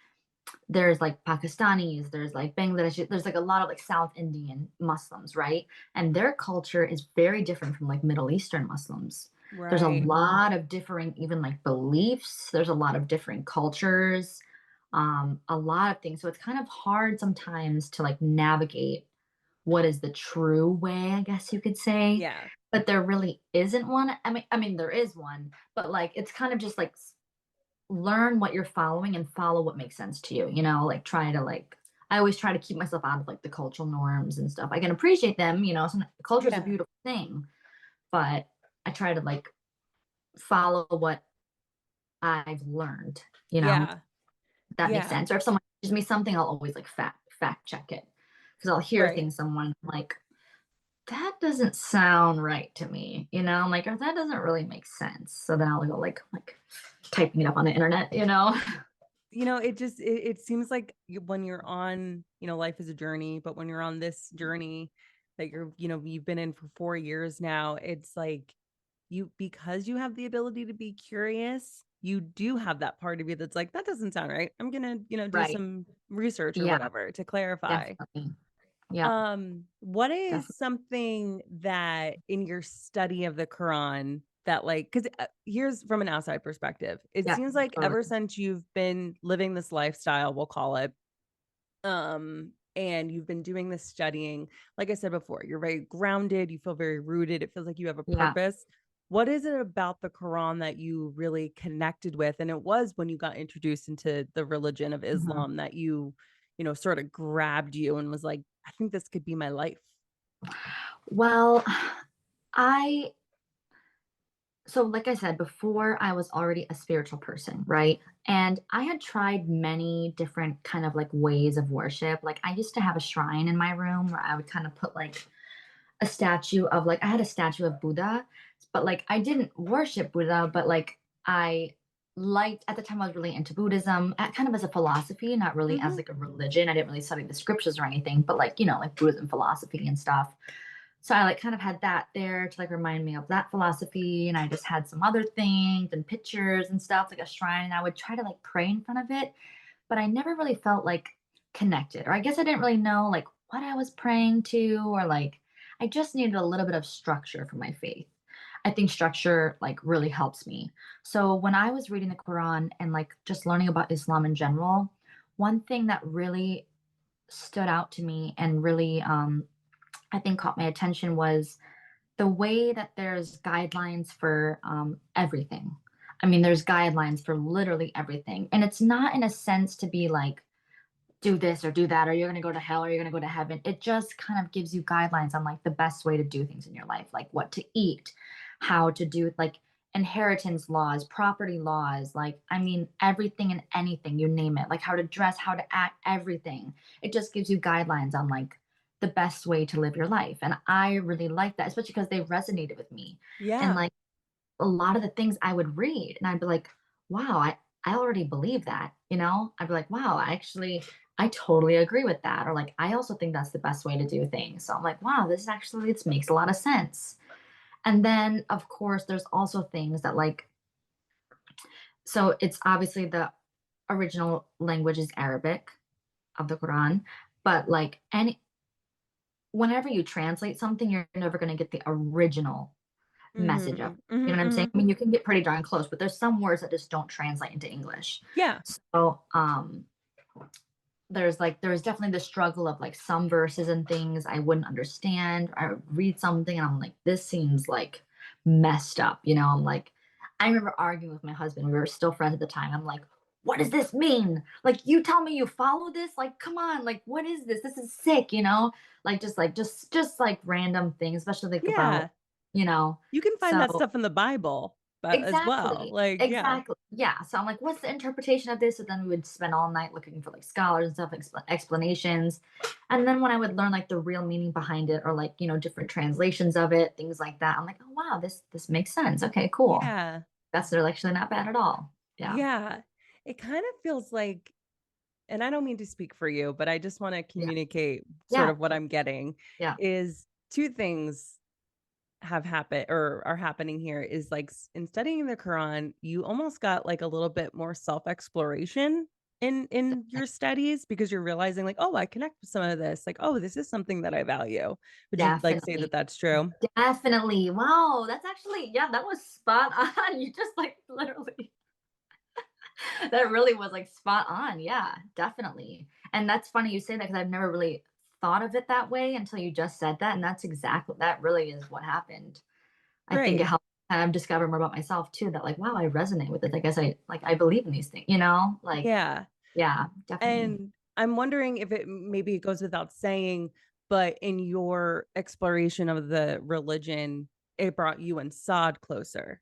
there's like Pakistanis, there's like Bangladeshi, there's like a lot of like South Indian Muslims, right? And their culture is very different from like Middle Eastern Muslims. There's a Right. lot of differing, even like beliefs. There's a lot of different cultures, a lot of things. So it's kind of hard sometimes to like navigate what is the true way, I guess you could say. Yeah. But there really isn't one. I mean, there is one, but like it's kind of just like learn what you're following and follow what makes sense to you, like try to like I always try to keep myself out of like the cultural norms and stuff. I can appreciate them, some culture is a Yeah. beautiful thing, but I try to like follow what I've learned, Yeah. if that makes Yeah. sense. Or if someone gives me something, I'll always like fact check it. Because I'll hear Right. things someone like, that doesn't sound right to me, I'm like, or that doesn't really make sense. So then I'll go like typing it up on the internet. It seems like when you're on, life is a journey, but when you're on this journey that you've been in for 4 years now, it's like because you have the ability to be curious, you do have that part of you that's like, that doesn't sound right. I'm gonna, do Right. some research or Yeah, whatever to clarify. definitely. Yeah, What is definitely. something that in your study of the Quran that like, because here's from an outside perspective, it Yeah, seems like totally. ever since you've been living this lifestyle, we'll call it, and you've been doing this studying, like I said before, you're very grounded, you feel very rooted, it feels like you have a Yeah. purpose. What is it about the Quran that you really connected with? And it was when you got introduced into the religion of Mhm. Islam that sort of grabbed you and was like, I think this could be my life. Well, I so like I said before, I was already a spiritual person, right? And I had tried many different kind of like ways of worship. Like I used to have a shrine in my room where I would kind of put like a statue of like I had a statue of Buddha, but like I didn't worship Buddha, but like I liked at the time I was really into Buddhism, kind of as a philosophy, not really as Hmm. like a religion. I didn't really study the scriptures or anything, but like like Buddhism philosophy and stuff. So I like kind of had that there to like remind me of that philosophy, and I just had some other things and pictures and stuff like a shrine, and I would try to like pray in front of it, but I never really felt like connected, or I guess I didn't really know like what I was praying to, or like I just needed a little bit of structure for my faith. I think structure like really helps me. So when I was reading the Quran and like just learning about Islam in general, one thing that really stood out to me and really I think caught my attention was the way that there's guidelines for everything. I mean, there's guidelines for literally everything. And it's not in a sense to be like, do this or do that, or you're going to go to hell or you're going to go to heaven. It just kind of gives you guidelines on like the best way to do things in your life, like what to eat, how to do like inheritance laws, property laws, like, I mean, everything and anything, you name it, like how to dress, how to act, everything. It just gives you guidelines on like the best way to live your life. And I really like that, especially because they resonated with me. And Yeah. like a lot of the things I would read and I'd be like, wow, I already believe that, you know? I'd be like, wow, I totally agree with that. Or like, I also think that's the best way to do things. So I'm like, wow, this makes a lot of sense. And then of course there's also things that like, so it's obviously the original language is Arabic of the Quran, but like any whenever you translate something, you're never going to get the original message of it. Mhm. Mhm, You know what I'm saying? mhm. I mean, you can get pretty darn close, but there's some words that just don't translate into English. Yeah. So, there's definitely the struggle of like some verses and things I wouldn't understand. I would read something and I'm like, this seems like messed up. You know, I'm like, I remember arguing with my husband. We were still friends at the time. I'm like, what does this mean? Like, you tell me you follow this? Like, come on, like, what is this? This is sick, you know? Just like random things, especially like about, Yeah. you know. You can find that So stuff in the Bible, but as well. exactly. Like, yeah. Exactly. Yeah. So I'm like, what's the interpretation of this? So then we would spend all night looking for like scholars and stuff, explanations. And then when I would learn like the real meaning behind it or like, you know, different translations of it, things like that, I'm like, oh wow, this makes sense. Okay, cool. Yeah. That's they're actually not bad at all. Yeah. Yeah. It kind of feels like, and I don't mean to speak for you, but I just want to Yeah. communicate sort Yeah. of what I'm getting Yeah. is two things have happened or are happening here is like in studying the Quran, you almost got like a little bit more self-exploration in your studies because you're realizing like, oh, I connect with some of this. Like, oh, this is something that I value. Would you like say Definitely. that that's true? Definitely. Wow. That's actually, yeah, that was spot on. You just like literally that really was like spot on. Yeah, definitely. And that's funny you say that because I've never really thought of it that way until you just said that. And that's exactly that really is what happened. I think it Right. helped kind of discover more about myself too. That like, wow, I resonate with it. I guess I believe in these things, you know? Like, Yeah. yeah, definitely. And I'm wondering if it maybe it goes without saying, but in your exploration of the religion, it brought you and Sod closer.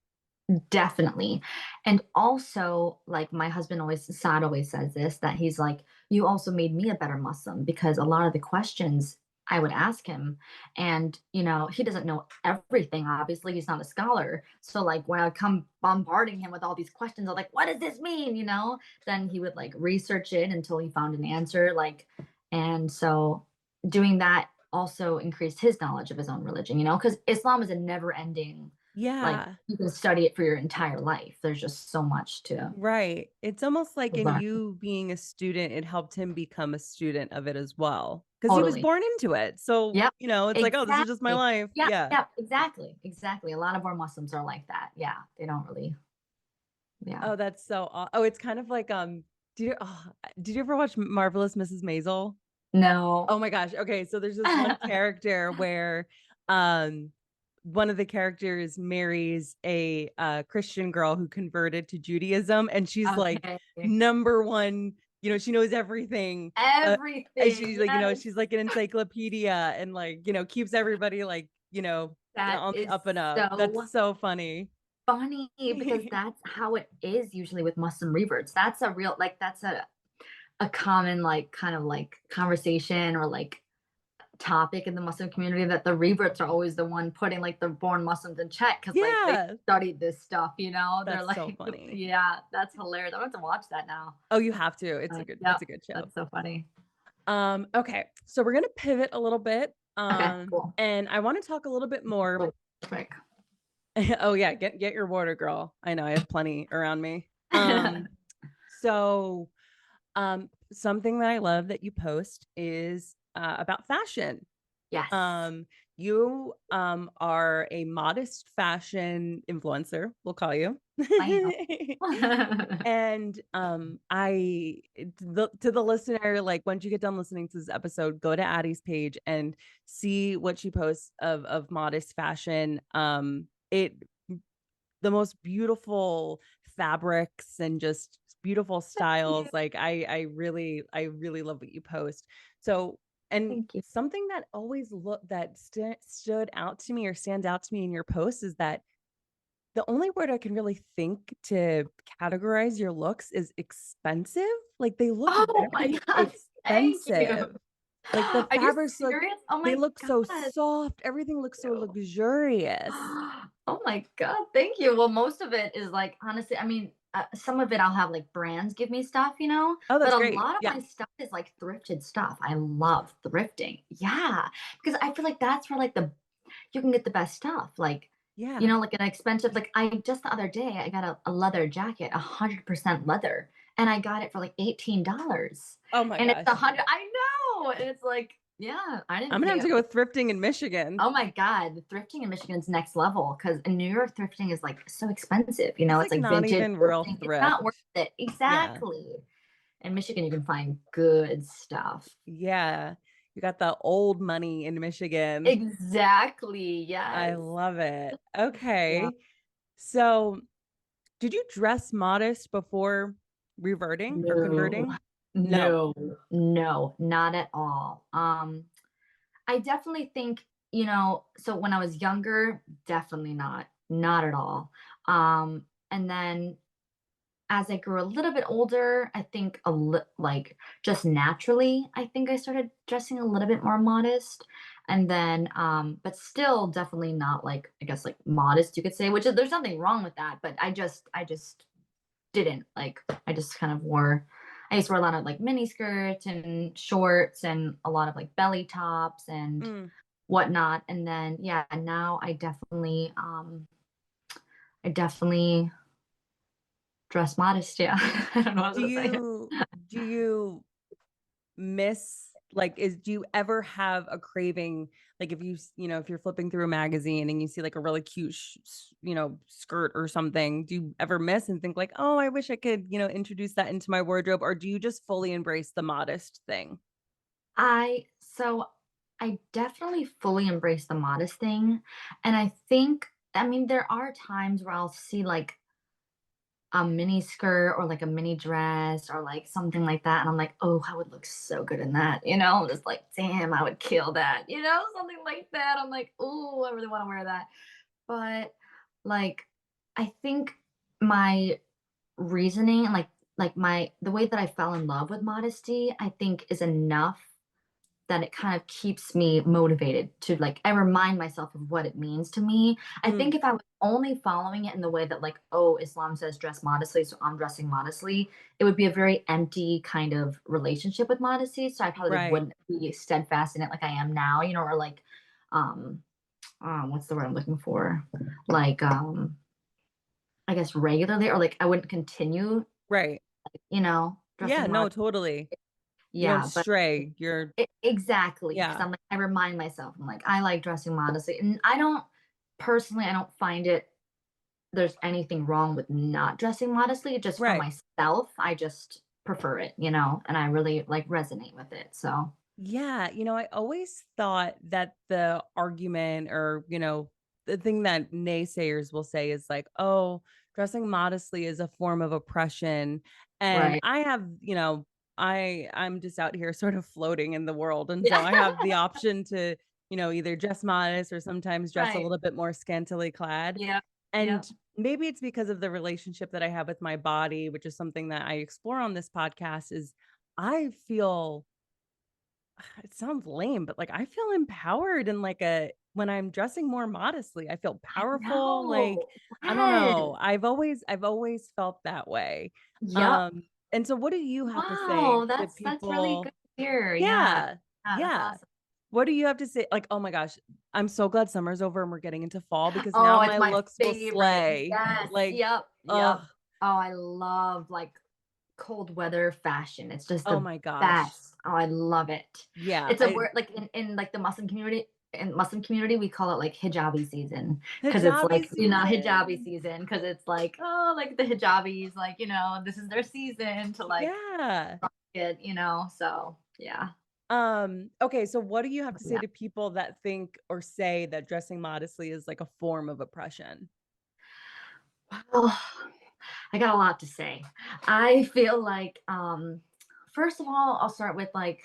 Definitely. And also, like my husband Saad always says this, that he's like, you also made me a better Muslim because a lot of the questions I would ask him, and you know, he doesn't know everything. Obviously, he's not a scholar. So like when I would come bombarding him with all these questions, I'm like, what does this mean? You know, then he would like research it until he found an answer. Like, and so doing that also increased his knowledge of his own religion, you know, because Islam is a never ending like, Yeah. you can study it for your entire life. There's just so much to Right. It's almost like in learn. you being a student, it helped him become a student of it as well because he was Totally. born into it. So, Yep. it's like, oh, this is just my Exactly. life. Yep. Yeah. Yep. Exactly. Exactly. A lot of our Muslims are like that. Yeah. They don't really. Yeah. Oh, that's so oh, it's kind of like did you ever watch Marvelous Mrs. Maisel? No. Oh my gosh. Okay, so there's this one character where um one of the characters marries a Christian girl who converted to Judaism and she's like Okay. number one, she knows everything. And Everything. she's like, Yes. she's like an encyclopedia and like, keeps everybody like, That on the is up and up. That's so so funny. funny because that's how it is usually with Muslim reverts. That's a real, like, that's a common, like, kind of like conversation or like topic in the Muslim community that the reverts are always the one putting like the born Muslims in check because like they Yeah, studied this stuff, you know? They're that's so like, funny. yeah, that's hilarious. I want to watch that now. Oh, you have to. It's Yep, a good show. that's so funny. Okay. So we're gonna pivot a little bit. Okay, cool. And I want to talk a little bit more. Really quick. Oh yeah, get your water, girl. I know I have plenty around me. So something that I love that you post is about fashion. Yes, Um, you are a modest fashion influencer, we'll call you. I am. And to the listener, like once you get done listening to this episode, go to Addie's page and see what she posts of modest fashion. It the most beautiful fabrics and just beautiful Thank you. styles. Like I really love what you post. So, and Thank you. something that always stood out to me or stands out to me in your posts is that the only word I can really think to categorize your looks is expensive. Like, they look Oh my very god, thank you. expensive. Like, the Are you fabrics look serious? Oh they my look so god. soft, everything looks so You. luxurious. Oh my god, thank you. Well, most of it is like honestly, I mean, some of it I'll have like brands give me stuff, Oh, but that's a great. lot of Yeah. my stuff is like thrifted stuff. I love thrifting. Yeah, because I feel like that's where like the you can get the best stuff. Like, Yeah. like an expensive like I just the other day I got a leather jacket, 100% leather, and I got it for like $18. Oh my And it's a gosh. hundred. I know. And it's like, yeah, I I'm didn't gonna have pay. to go thrifting in Michigan. Oh my God, the thrifting in Michigan's next level because in New York, thrifting is like so expensive. It's, It's like, like not vintage even real thrifting. It's not worth thrift. it. Yeah. Exactly. In Michigan, you can find good stuff. Yeah. You got the old money in Michigan. Exactly. I Yes. love it. Yeah. Okay. So, did you dress modest before reverting or No, converting? No. no, no, not at all. I definitely think, so when I was younger, definitely not at all. And then as I grew a little bit older, I think like just naturally, I think I started dressing a little bit more modest. And then, but still definitely not like, I guess like modest, you could say, which is, there's nothing wrong with that. But I just didn't like, I just kind of I used to wear a lot of like mini skirts and shorts and a lot of like belly tops and Mm. whatnot. And then, yeah, now I definitely dress modest. Yeah. I don't know what Do to say. you miss, like, is do you ever have a craving, like, if if you're flipping through a magazine and you see like a really cute skirt or something, do you ever miss and think like, oh, I wish I could introduce that into my wardrobe, or do you just fully embrace the modest thing? So I definitely fully embrace the modest thing. And I think, I mean, there are times where I'll see like a mini skirt or like a mini dress or like something like that. And I'm like, oh, I would look so good in that. I'm just like, damn, I would kill that, something like that. I'm like, oh, I really want to wear that. But like, I think my reasoning and like my the way that I fell in love with modesty, I think is enough that it kind of keeps me motivated to like I remind myself of what it means to me. I Mm, think if I was only following it in the way that like, oh, Islam says dress modestly, so I'm dressing modestly, it would be a very empty kind of relationship with modesty. So I probably right. wouldn't be steadfast in it like I am now, or like um what's the word I'm looking for? Like I guess regularly or like I wouldn't continue, Right. Yeah, dressing no, modest. totally. You don't Yeah, but stray. You're Exactly, because Yeah. I'm like I remind myself, I'm like, I like dressing modestly, and I don't personally, I don't find there's anything wrong with not dressing modestly. Just for Right. myself, I just prefer it, and I really like resonate with it. So Yeah, I always thought that the argument, or, the thing that naysayers will say is like, "Oh, dressing modestly is a form of oppression." And right, I have, I'm just out here sort of floating in the world, and so yeah, I have the option to, either dress modest or sometimes dress a right, little bit more scantily clad. yeah, yeah, And maybe it's because of the relationship that I have with my body, which is something that I explore on this podcast, is I feel, it sounds lame, but like I feel empowered and like a when I'm dressing more modestly, I feel I powerful. Like, know, I don't yes, know. I've always felt that way. yep. And so what do you have to say Wow, to that's really good people? to hear. Yeah, Yeah. yeah, that's Yeah. awesome. What do you have to say? Like, oh my gosh, I'm so glad summer's over and we're getting into fall, because now Oh, it's my my looks will favorite. slay. Yes, Like, yep, oh, yep. Oh, I love like cold weather fashion. It's just oh the my gosh. best. Oh, I love it. Yeah. It's a word like in like the Muslim community, we call it like hijabi season because it's Hijabi like, hijabi season. season because it's like, oh, like the hijabis, like, this is their season to like Yeah. so yeah. Okay, so what do you have to say Yeah. to people that think or say that dressing modestly is like a form of oppression? Oh, I got a lot to say. I feel like first of all, I'll start with like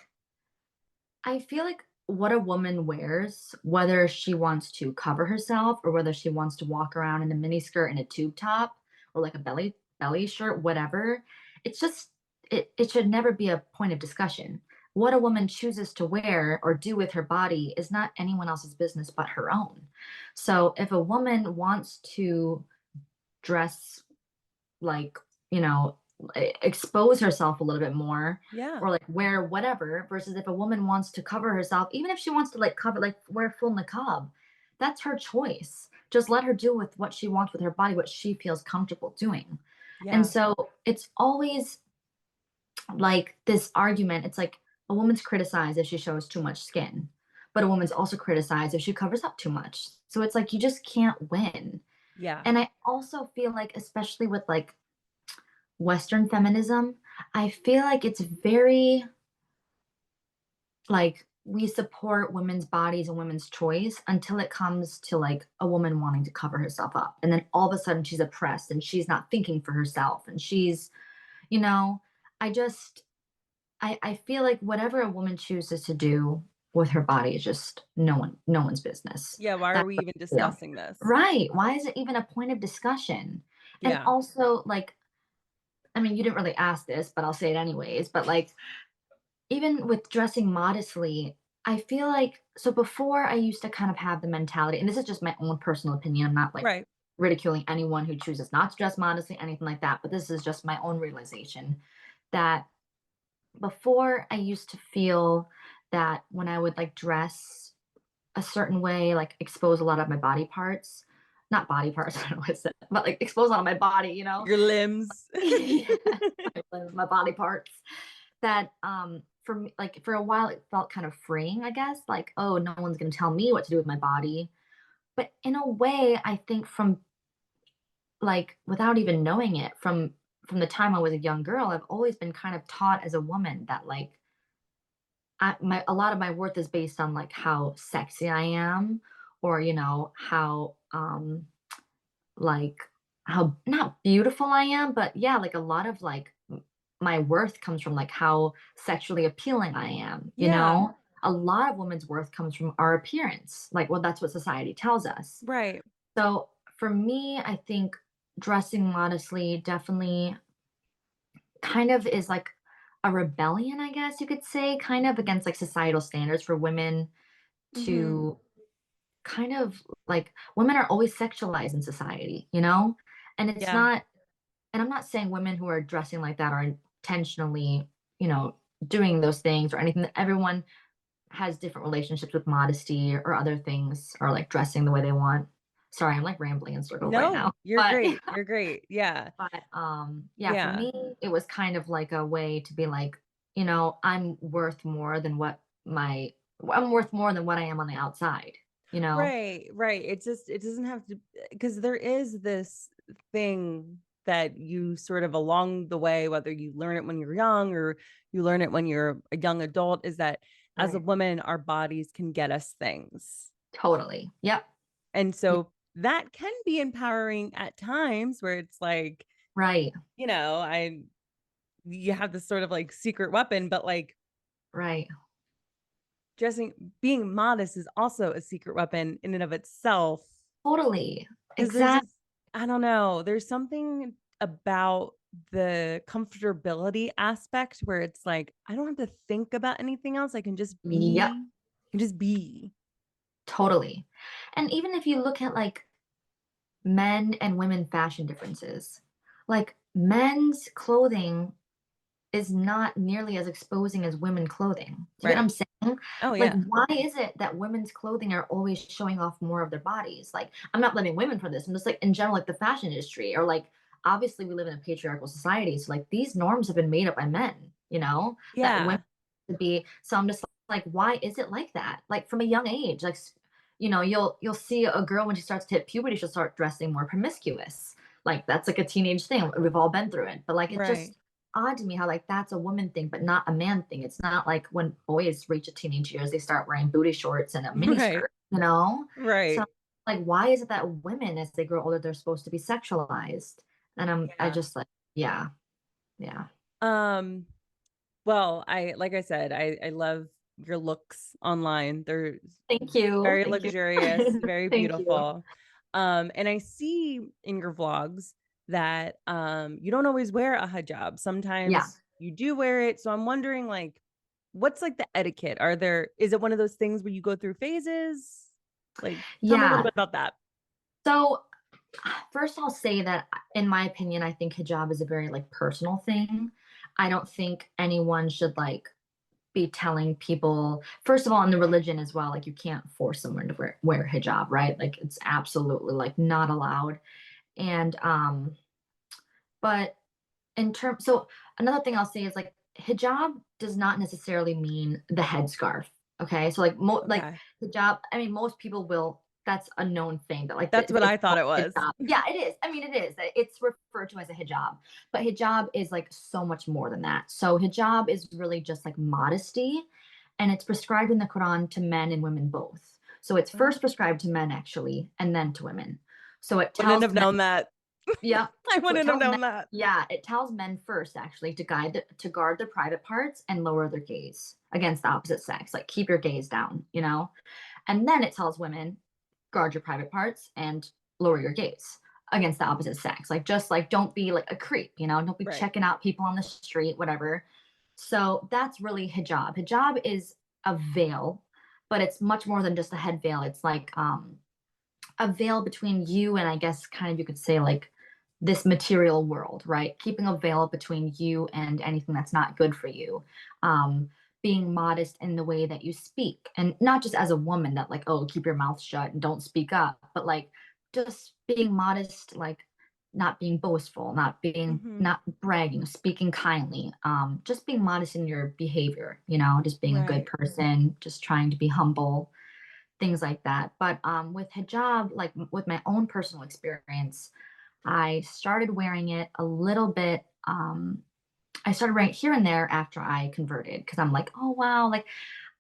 I feel like what a woman wears, whether she wants to cover herself or whether she wants to walk around in a mini skirt and a tube top or like a belly shirt, whatever. It's just it should never be a point of discussion. What a woman chooses to wear or do with her body is not anyone else's business but her own. So if a woman wants to dress like, you know, expose herself a little bit more Yeah. or like wear whatever versus if a woman wants to cover herself, even if she wants to like cover, like wear full niqab, that's her choice. Just let her do with what she wants with her body, what she feels comfortable doing. And Yeah. so it's always like this argument. It's like a woman's criticized if she shows too much skin, but a woman's also criticized if she covers up too much. So it's like you just can't win. Yeah. And I also feel like, especially with like Western feminism, I feel like it's very like we support women's bodies and women's choice until it comes to like a woman wanting to cover herself up. And then all of a sudden she's oppressed and she's not thinking for herself. And she's, you know, I just, I feel like whatever a woman chooses to do with her body is just no one's business. Yeah. Why are That's we what even I feel. discussing this? Right. Why is it even a point of discussion? And Yeah. also, like, I mean, you didn't really ask this, but I'll say it anyways. But like, even with dressing modestly, I feel like so before I used to kind of have the mentality, and this is just my own personal opinion. I'm not like Right. ridiculing anyone who chooses not to dress modestly, anything like that. But this is just my own realization that before I used to feel that when I would like dress a certain way, like expose a lot of my body parts, not body parts, I don't know what I said, but like expose a lot of my body, you know? Your limbs. Yeah, my body parts that for me, like for a while it felt kind of freeing, I guess, like, oh, no one's going to tell me what to do with my body. But in a way, I think from like without even knowing it, from the time I was a young girl, I've always been kind of taught as a woman that like my a lot of my worth is based on like how sexy I am, or you know how like how not beautiful I am, but yeah, like a lot of like my worth comes from like how sexually appealing I am, you Yeah. know? A lot of women's worth comes from our appearance. Like, well, that's what society tells us. Right. So for me, I think dressing modestly definitely kind of is like a rebellion, I guess you could say, kind of against like societal standards for women Hmm. to kind of like women are always sexualized in society, you know? And it's Yeah. not, and I'm not saying women who are dressing like that are intentionally, you know, doing those things or anything. Everyone has different relationships with modesty or other things or like dressing the way they want. Sorry, I'm like rambling in circles right No, now. you're But great. You're great. Yeah. yeah, for Yeah. me it was kind of like a way to be like, you know, I'm worth more than what I am on the outside, you know? Right, right. It's just it doesn't have to because there is this thing that you sort of along the way, whether you learn it when you're young or you learn it when you're a young adult, is that as a Right. woman, our bodies can get us things. Totally. Yep. And Yeah, so that can be empowering at times where it's like, right. I you have this sort of like secret weapon, but like Right. being modest is also a secret weapon in and of itself. Totally. Because there's Exactly. just, I don't know, there's something about the comfortability aspect where it's like, I don't have to think about anything else. Yep. I can just be. Totally. And even if you look at like men and women fashion differences, like men's clothing is not nearly as exposing as women clothing. Do you get what Right. I'm saying? Oh, Like, yeah. why is it that women's clothing are always showing off more of their bodies? Like, I'm not blaming women for this. I'm just like in general, like the fashion industry, or like obviously we live in a patriarchal society. So like these norms have been made up by men, you know, that women Yeah. to be. So I'm just like, why is it like that? Like from a young age, like you know, you'll see a girl when she starts to hit puberty, she'll start dressing more promiscuous. Like that's like a teenage thing. We've all been through it. But like it Right. just odd to me how like that's a woman thing, but not a man thing. It's not like when boys reach a teenage years, they start wearing booty shorts and a mini Right. skirt, you know? So Right. like why is it that women as they grow older, they're supposed to be sexualized? And I Yeah. just like, yeah, yeah. Um, well, like I said, I love your looks online. They're Thank you. very Thank you. luxurious, very Thank you. beautiful. And I see in your vlogs that you don't always wear a hijab. Yeah. Sometimes you do wear it. So I'm wondering, like, what's like the etiquette? Is it one of those things where you go through phases? Like, tell me a little Yeah. bit about that. So first I'll say that in my opinion, I think hijab is a very like personal thing. I don't think anyone should like be telling people, first of all, in the religion as well, like you can't force someone to wear hijab, right? Like it's absolutely like not allowed. And but in terms, so another thing I'll say is like hijab does not necessarily mean the headscarf. Okay. So like like Okay. hijab, I mean, most people will, that's a known thing that like That's what it's I thought called it was. hijab. Yeah, it is. I mean, it is. It's referred to as a hijab, but hijab is like so much more than that. So hijab is really just like modesty, and it's prescribed in the Quran to men and women both. So it's Oh, first prescribed to men actually, and then to women. So it wouldn't tells have men, known that. yeah. I So it wouldn't have tells men, known that. yeah, it tells men first actually to to guard their private parts and lower their gaze against the opposite sex. Like keep your gaze down, you know? And then it tells women, guard your private parts and lower your gaze against the opposite sex. Like just like don't be like a creep, you know, don't be Right. checking out people on the street, whatever. So that's really hijab. Hijab is a veil, but it's much more than just a head veil. It's like a veil between you and I guess kind of you could say like this material world, right? Keeping a veil between you and anything that's not good for you. Um, being modest in the way that you speak, and not just as a woman that like, oh, keep your mouth shut and don't speak up, but like just being modest, like not being boastful, Hmm. not bragging, speaking kindly, just being modest in your behavior, you know, just being a good Right. person, just trying to be humble, things like that. But with hijab, like with my own personal experience, I started wearing it a little bit. I started wearing it here and there after I converted because I'm like, oh wow, like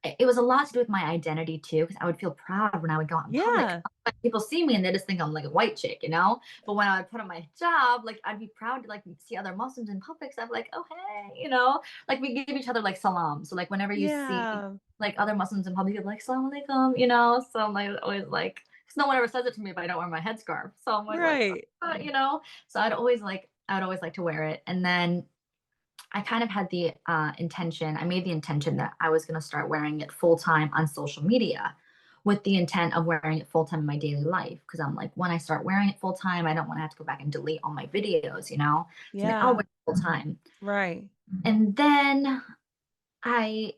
it was a lot to do with my identity too, because I would feel proud when I would go out in public. Yeah. Like, people see me and they just think I'm like a white chick, you know? But when I would put on my hijab, like I'd be proud to like see other Muslims in public. So I'm like, oh hey, you know, like we give each other like salam. So like whenever you see Yeah. like other Muslims in public, you're like salam alaikum, you know? So I'm like always like, because no one ever says it to me if I don't wear my headscarf. So I'm like, Right. you know? So I'd always like to wear it. And then I kind of had the intention, I made the intention that I was going to start wearing it full time on social media with the intent of wearing it full time in my daily life. Cause I'm like, when I start wearing it full time, I don't want to have to go back and delete all my videos, you know? So I'm like, I'll wear Yeah. it full time. Right. And then I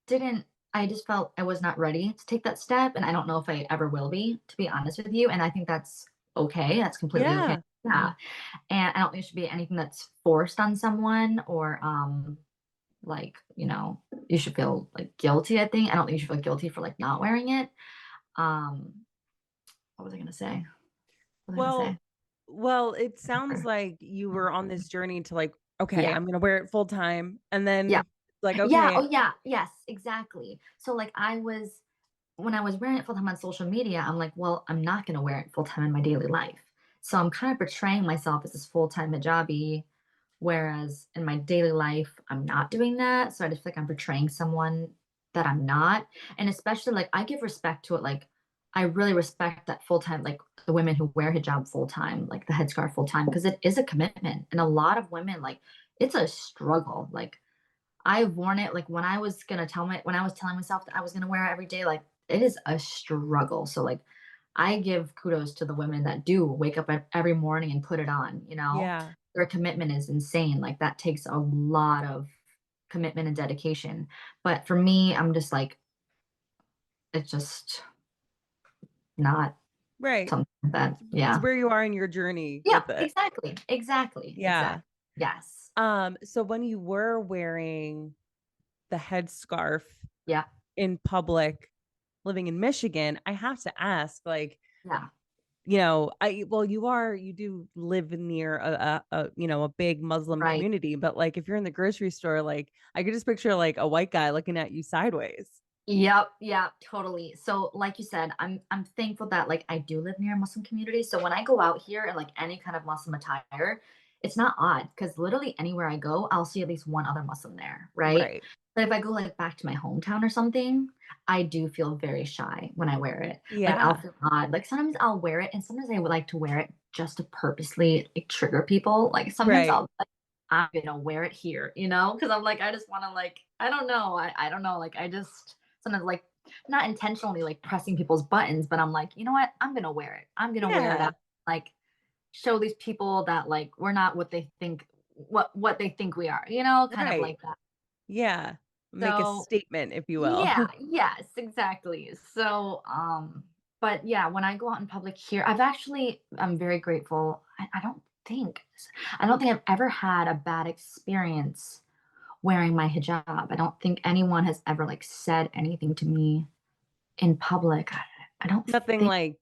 didn't, I just felt I was not ready to take that step. And I don't know if I ever will be, to be honest with you. And I think that's okay. That's completely okay. Yeah. Yeah. And I don't think it should be anything that's forced on someone or, like, you know, you should feel like guilty, I think. I don't think you should feel guilty for like not wearing it. Um, what was I gonna say? What was I gonna say? Well, well, it sounds like you were on this journey to like, okay, Yeah. I'm gonna wear it full time. And Yeah. then like, Yeah. okay, Oh yeah. Yes, exactly. So like when I was wearing it full time on social media, I'm like, well, I'm not gonna wear it full time in my daily life. So I'm kind of portraying myself as this full time hijabi, whereas in my daily life, I'm not doing that. So I just feel like I'm portraying someone that I'm not. And especially like I give respect to it. Like I really respect that full time, like the women who wear hijab full time, like the headscarf full time, because it is a commitment. And a lot of women, like it's a struggle. Like I've worn it like when I was telling myself that I was gonna wear it every day, like it is a struggle. So like I give kudos to the women that do wake up every morning and put it on, you know. yeah, Their commitment is insane. Like that takes a lot of commitment and dedication. But for me, I'm just like, it's just not right. something that, It's yeah. where you are in your journey Yeah, with it. exactly. Exactly. Yeah. Exactly. Yes. So when you were wearing the headscarf Yeah. in public, living in Michigan, I have to ask, like, Yeah. you do live near a big Muslim Right. community, but like if you're in the grocery store, like I could just picture like a white guy looking at you sideways. Yep, yeah, totally. So, like you said, I'm thankful that like I do live near a Muslim community. So when I go out here in like any kind of Muslim attire, it's not odd because literally anywhere I go, I'll see at least one other Muslim there, right? Right. But if I go like back to my hometown or something, I do feel very shy when I wear it. Like I'll Yeah. feel odd. Like sometimes I'll wear it and sometimes I would like to wear it just to purposely like trigger people. Like sometimes Right. I'll like, I'm gonna wear it here, you know? Because I'm like, I just wanna like, I don't know. I don't know. Like I just sometimes like not intentionally like pressing people's buttons, but I'm like, you know what? I'm gonna wear it. I'm gonna wear it Yeah. out. Like show these people that like we're not what they think what they think we are, you know, kind of Right. like that. Yeah. Make a So statement, if you will. yeah, yes, exactly. So but yeah, when I go out in public here, I'm very grateful. I don't think I've ever had a bad experience wearing my hijab. I don't think anyone has ever like said anything to me in public. I don't Nothing think like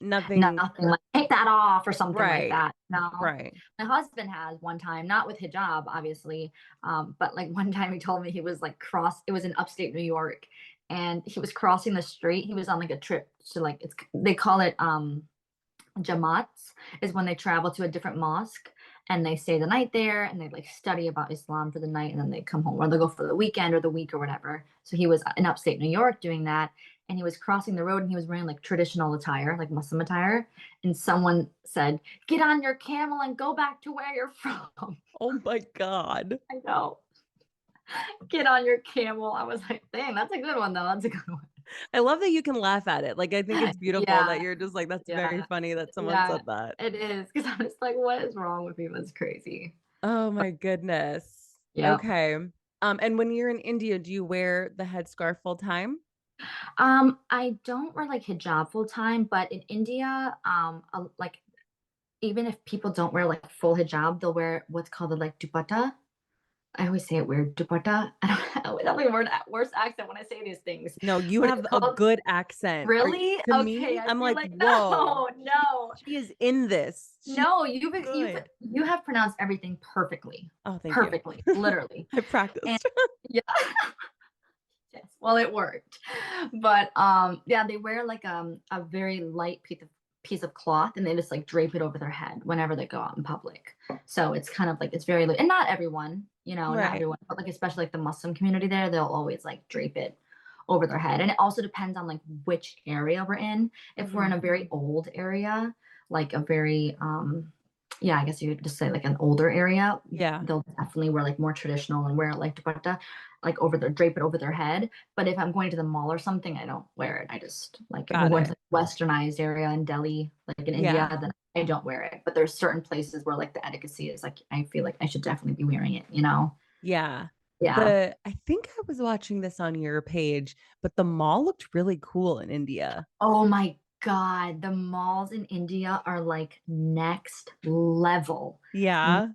nothing. nothing like take that off or something like Right. that. No. Right. My husband has one time, not with hijab, obviously, but like one time he told me he was like it was in upstate New York, and he was crossing the street. He was on like a trip to like they call it Jamaats is when they travel to a different mosque and they stay the night there and they like study about Islam for the night and then they come home or they'll go for the weekend or the week or whatever. So he was in upstate New York doing that and he was crossing the road and he was wearing like traditional attire, like Muslim attire. And someone said, "Get on your camel and go back to where you're from." Oh my God. I know. Get on your camel. I was like, dang, that's a good one though. That's a good one. I love that you can laugh at it. Like, I think it's beautiful that Yeah. you're just like, that's very Yeah. funny that someone Yeah. said that. It is. Because I'm just like, what is wrong with people? It's crazy. Oh my goodness. Yeah. Okay. And when you're in India, do you wear the headscarf full time? I don't wear like hijab full time, but in India, like even if people don't wear like full hijab, they'll wear what's called the like dupatta. I always say it weird, dupatta. I don't have like a worse accent when I say these things, No, you but have it's a called good accent. Are really to okay. me, I I'm feel like, like whoa, no, no, she is in this. She's no. good. You have pronounced everything Oh, thank you. perfectly, literally, I and practiced. yeah. Yes, well, it worked. But yeah, they wear like a very light piece of cloth and they just like drape it over their head whenever they go out in public. So it's kind of like it's very and not everyone, you know, not Right. everyone, but like especially like the Muslim community there, they'll always like drape it over their head. And it also depends on like which area we're in. If we're in Hmm. a very old area, like a very yeah, I guess you could just say like an older area, Yeah. they'll definitely wear like more traditional and wear like dupatta, like over their drape it over their head. But if I'm going to the mall or something, I don't wear it. I just like if I'm Got going to it. the westernized area in Delhi, like in India, Yeah. then I don't wear it. But there's certain places where like the etiquette is like I feel like I should definitely be wearing it, you know? Yeah. Yeah. I think I was watching this on your page, but the mall looked really cool in India. Oh my God, the malls in India are like next Yeah.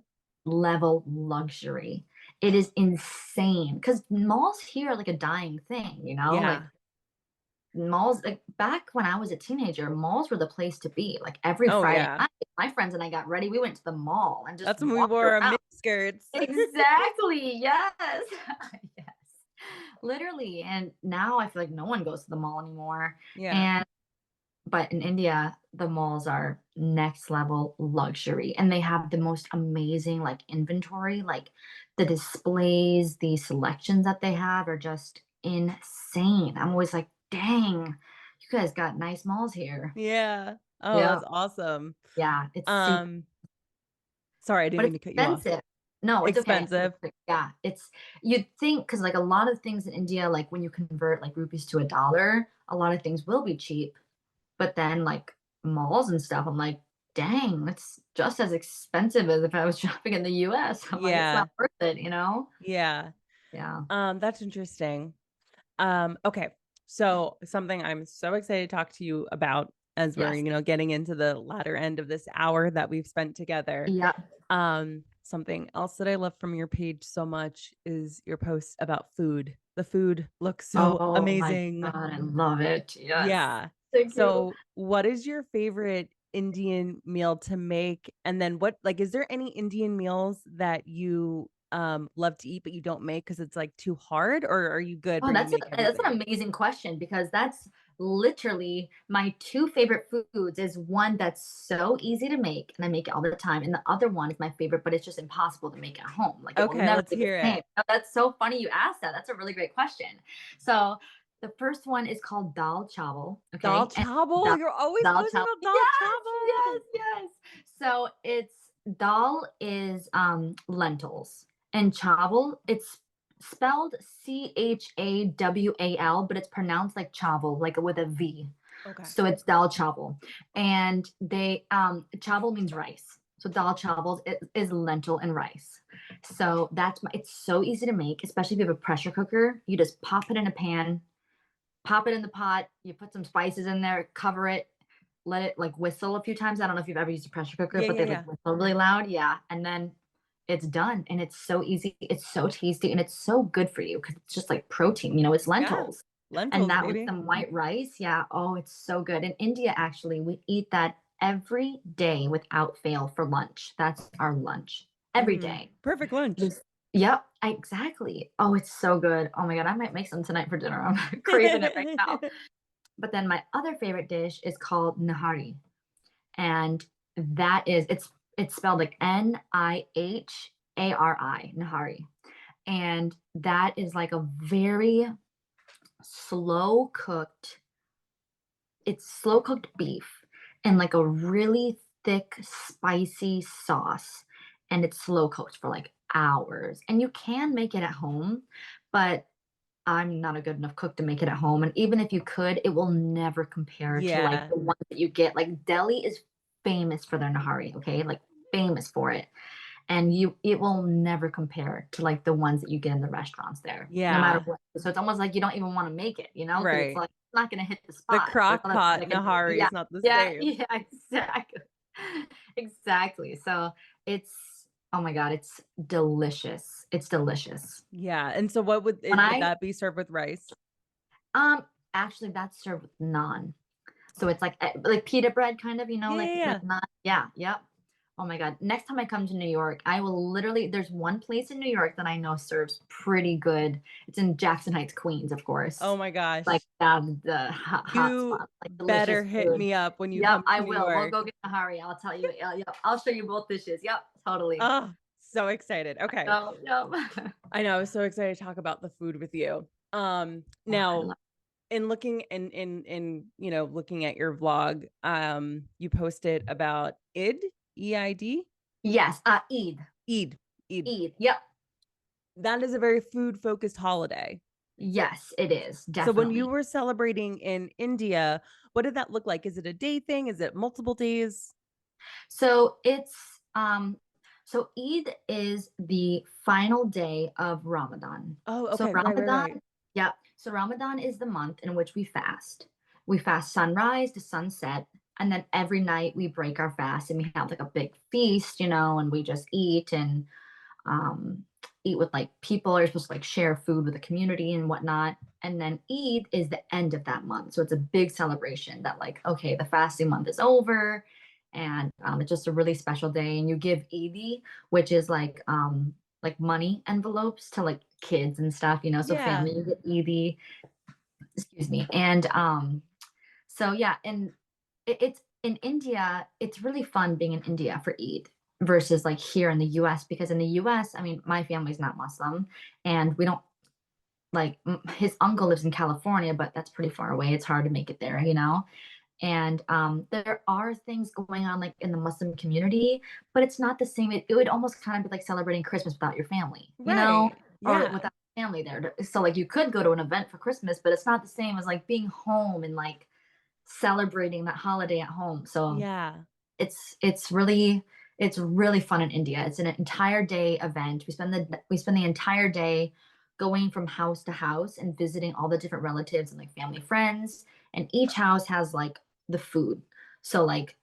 level luxury. It is insane because malls here are like a dying thing, you know? Like Yeah. malls, like back when I was a teenager, malls were the place to be. Like every Oh Friday yeah. night, my friends and I got ready. We went to the mall and just That's when we walked wore our around. mini skirts. Exactly. Yes. Yes. Literally. And now I feel like no one goes to the mall anymore. Yeah. And but in India, the malls are next level luxury and they have the most amazing like inventory. Like the displays, the selections that they have are just insane. I'm always like, dang, you guys got nice malls here. Yeah. Oh, Yeah. that's awesome. Yeah. It's super, Um, Sorry, I didn't but mean it's to cut you off. expensive. No, it's okay. Expensive. Yeah. It's, you'd think, because like a lot of things in India, like when you convert like rupees to a dollar, a lot of things will be cheap. But then like malls and stuff, I'm like, dang, it's just as expensive as if I was shopping in the US. I'm like, it's Yeah. not worth it, you know? Yeah. Yeah. That's interesting. Okay. So something I'm so excited to talk to you about as we're, Yes. getting into the latter end of this hour that we've spent together. Yeah. Something else that I love from your page so much is your posts about food. The food looks so Oh my amazing. God, I love it. Yes. Yeah. Thank you. So, what is your favorite Indian meal to make? And then is there any Indian meals that you love to eat but you don't make because it's like too hard, or are you good Oh, where you make that's an everything? amazing question because that's literally my two favorite foods is one that's so easy to make and I make it all the time. And the other one is my favorite, but it's just impossible to make at home. Like it will Okay, never let's be the hear same. it. Oh, that's so funny you asked that. That's a really great question. So the first one is called dal chawal. Dal Okay. And chawal? dal, You're always dal posting chawal. about dal Yes, chawal. yes, yes. So it's dal is lentils and chawal, it's spelled Chawal, but it's pronounced like chavel, like with a V. Okay. So it's dal chavel, and they chavel means rice. So dal chavel is lentil and rice. So it's so easy to make, especially if you have a pressure cooker. You just pop it in a pan, pop it in the pot. You put some spices in there, cover it, let it like whistle a few times. I don't know if you've ever used a pressure cooker, Yeah, but yeah, they like yeah. whistle really loud. Yeah, and then it's done, and it's so easy. It's so tasty, and it's so good for you because it's just like protein. It's Yeah. lentils, and Lentils, that with baby. some white rice. Yeah. Oh, it's so good. In India, actually, we eat that every day without fail for lunch. That's our lunch every day. Perfect lunch. Just yep, exactly. Oh, it's so good. Oh my god, I might make some tonight for dinner. I'm craving it right now. But then my other favorite dish is called nahari, and that is it's spelled like Nihari, nahari, and that is like a very slow cooked. It's slow cooked beef and like a really thick, spicy sauce, and it's slow cooked for like hours. And you can make it at home, but I'm not a good enough cook to make it at home. And even if you could, it will never compare to like Yeah. the ones that you get. Like Delhi is famous for their nahari, okay? Like famous for it. And it will never compare to like the ones that you get in the restaurants there, no matter Yeah. what. So it's almost like you don't even want to make it, because it's Right. like it's not gonna hit the The spot. Like, crock oh, that's pot like a nahari yeah, is not the yeah, same. yeah, exactly. Exactly. So it's oh my God, it's delicious. It's delicious. Yeah. And so what When would I that be served with rice? um actually that's served with naan. So it's like pita bread kind of, Yeah, yeah, like yeah. naan. Yeah, yep. Oh my God. Next time I come to New York, I will literally, there's one place in New York that I know serves pretty good. It's in Jackson Heights, Queens, of Oh course. my Like gosh. the hot You spot, like better delicious hit food. me up when you Yep, come I to New will. We'll York. go get a hurry. I'll tell you. Yeah, yep. I'll show you both dishes. Yep, totally. Oh, so excited. Okay. So, yep. I know. I was so excited to talk about the food with you. Oh, I Now love in looking looking at your vlog, you posted about Eid. Yes, Eid. Eid. Eid. Eid. Yep. That is a very food focused holiday. Yes, it is. So when you Definitely. were celebrating in India, what did that look like? Is it a day thing? Is it multiple days? So so Eid is the final day of Ramadan. Oh, So okay. Right, right, Ramadan, right. yeah. So Ramadan is the month in which we fast. We fast sunrise to sunset, and then every night we break our fast and we have like a big feast, and we just eat and um, eat with like people. You're supposed to like share food with the community and whatnot. And then Eid is the end of that month. So it's a big celebration that like, okay, the fasting month is over. And it's just a really special day. And you give Eid, which is like money envelopes to like kids and stuff, so Yeah. family you get Eid, excuse me. And so yeah, and it's in India, it's really fun being in India for Eid versus like here in the US, because in the US, I mean, my family's not Muslim, and we don't like his uncle lives in California, but that's pretty far away. It's hard to make it there, And there are things going on like in the Muslim community, but it's not the same. It would almost kind of be like celebrating Christmas without your family, Right. or Yeah. without family there. So like you could go to an event for Christmas, but it's not the same as like being home and like celebrating that holiday at home. So Yeah. it's really fun in India. It's an entire day event. We spend the entire day going from house to house and visiting all the different relatives and like family friends. And each house has like the food. So like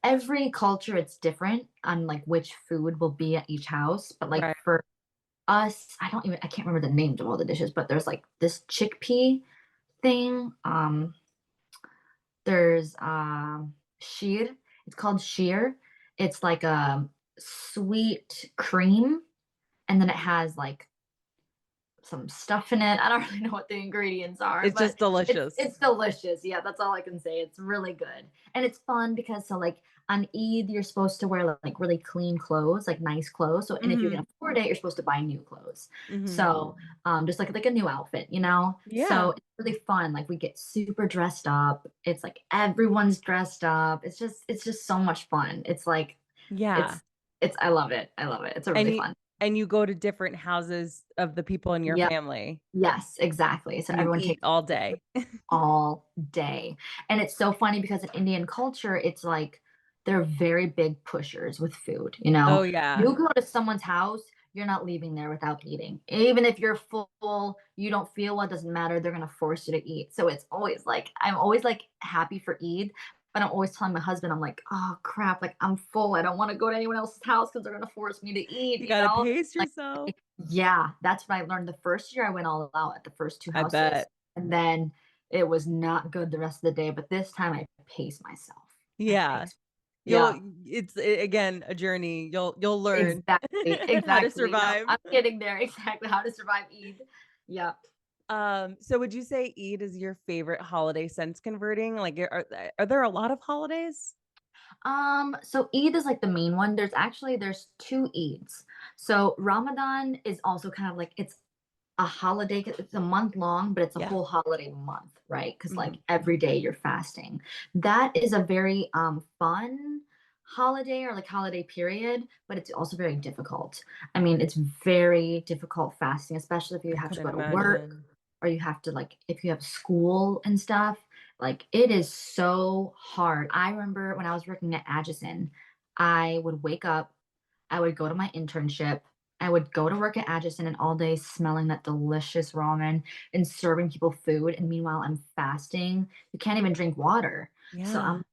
every culture it's different on like which food will be at each house. But like Right. for us, I can't remember the names of all the dishes, but there's like this chickpea thing. There's sheer. It's called sheer. It's like a sweet cream, and then it has like some stuff in it. I don't really know what the ingredients are, It's but just delicious. it's delicious. Yeah, that's all I can say. It's really good. And it's fun because so like on Eid you're supposed to wear like really clean clothes, like nice clothes. So and if you can Mhm. afford it, you're supposed to buy new clothes. Mhm. So just like a new outfit, you know? So Yeah. it's really fun. Like we get super dressed up. It's like everyone's dressed up. It's just so much fun. It's like Yeah. it's it's I love it. I love it. It's a And really you fun. and you go to different houses of the people in your Yep. family, Yes, exactly. So and you everyone eat takes all day. all day. And it's so funny because in Indian culture, it's like they're very big pushers with food, you Oh, know? yeah. You go to someone's house, you're not leaving there without eating. Even if you're full, you don't feel well, it doesn't matter. They're gonna force you to eat. So it's always like I'm always like happy for Eid, but I'm always telling my husband, I'm like, oh crap, like I'm full. I don't want to go to anyone else's house because they're gonna force me to eat, You you gotta know? pace Like yourself. yeah, that's what I learned the first year I went all out at the first two I houses. bet. And then it was not good the rest of the day, but this time I paced myself. I Yeah. paced. You'll Yeah, it's again, a journey. You'll learn exactly, how to exactly. Yep, survive. I'm getting there. Exactly how to survive Eid. Yep. So would you say Eid is your favorite holiday since converting? Like, are there a lot of holidays? So Eid is like the main one. There's two Eids. So Ramadan is also kind of like it's a holiday. It's a month long, but it's a Yeah. whole holiday month, right? Because like Mhm. every day you're fasting. That is a very fun holiday or like holiday period, but it's also very difficult. I mean, it's very difficult fasting, especially if you I have to couldn't go to work imagine. or you have to like if you have school and stuff. Like it is so hard. I remember when I was working at Addison, I would wake up, I would go to my internship, I would go to work at Addison and all day smelling that delicious ramen and serving people food. And meanwhile, I'm fasting. You can't even drink water. So Yeah. I'm,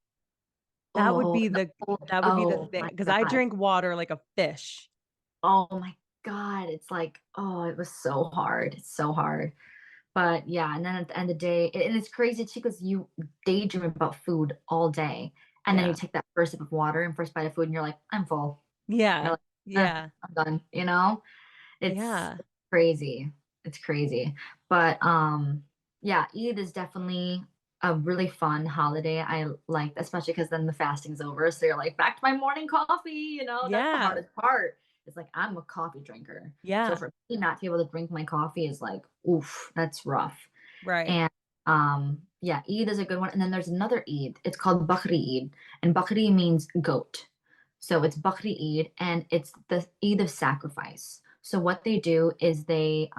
That would oh, be the the cold, that would be the oh thing my because I God. drink water like a fish. Oh my God. It's like, oh, it was so hard. It's so hard. But yeah, and then at the end of the day, and it's crazy too because you daydream about food all day. And then you Yeah. take that first sip of water and first bite of food and you're like, I'm full. You're Yeah. like, Yeah. I'm done, you know? It's Yeah. crazy. It's crazy. But yeah, Eid is definitely a really fun holiday. I like, especially because then the fasting's over. So you're like, back to my morning coffee, you know, that's the Yeah. hardest part. It's like I'm a coffee drinker. So Yeah. for me not to be able to drink my coffee is like, oof, that's rough. Right. And yeah, Eid is a good one. And then there's another Eid. It's called Bakri Eid. And Bakri means goat. So it's Bakri Eid and it's the Eid of sacrifice. So what they do is they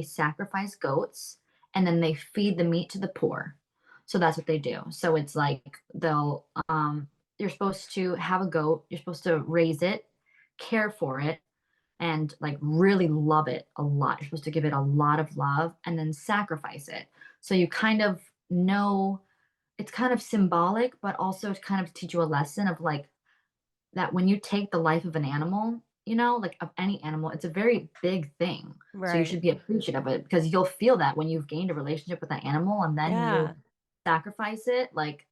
sacrifice goats and then they feed the meat to the poor. So that's what they do. So it's like they'll you're supposed to have a goat, you're supposed to raise it, care for it, and like really love it a lot. You're supposed to give it a lot of love and then sacrifice it. So you kind of know it's kind of symbolic, but also to kind of teach you a lesson of like that when you take the life of an animal, you know, like of any animal, it's a very big thing. So you Right. should be appreciative of it because you'll feel that when you've gained a relationship with that animal and then you Yeah. sacrifice it, like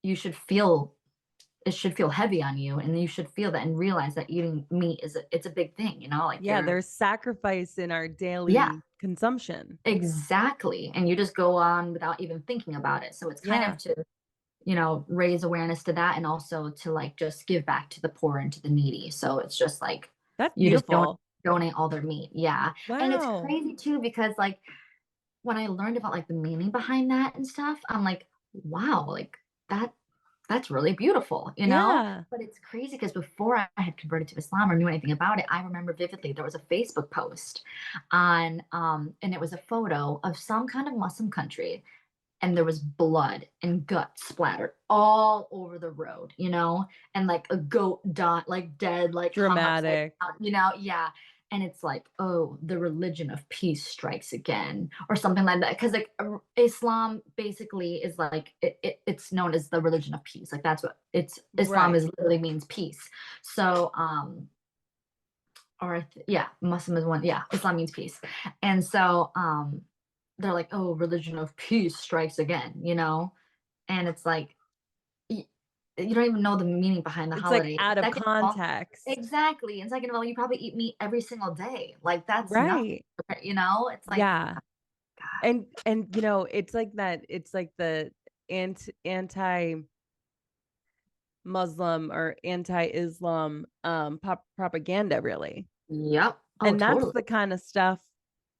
you should feel it should feel heavy on you and you should feel that and realize that eating meat it's a big thing, you know, like Yeah. you're There's sacrifice in our yeah, daily consumption. exactly. And you just go on without even thinking about it. So it's kind of Yeah. to, you know, raise awareness to that and also to like just give back to the poor and to the needy. So it's just like That's you just don't beautiful. donate all their meat. Yeah. And it's Wow. crazy too because like when I learned about like the meaning behind that and stuff, I'm like, wow, like that that's really beautiful, you know? Yeah. But it's crazy because before I had converted to Islam or knew anything about it, I remember vividly there was a Facebook post on and it was a photo of some kind of Muslim country and there was blood and guts splattered all over the road, you know, and like a goat dot like dead, like hung upside Dramatic. down, you know, yeah. And it's like, oh, the religion of peace strikes again, or something like that. Because like Islam basically is like it's known as the religion of peace. Like that's what it's Islam Right. is literally means peace. So yeah, Muslim is one. Yeah, Islam means peace, and so they're like, oh, religion of peace strikes again, you know, and it's like you don't even know the meaning behind the It's, like, holiday. out of Second of all, context. exactly, and second of all, you probably eat meat every single day. Like, that's nothing, Right. you know? It's like, Yeah. God. And, it's like that it's like the anti-Muslim or anti-Islam, propaganda, really. Yep. Oh, And that's totally. the kinda stuff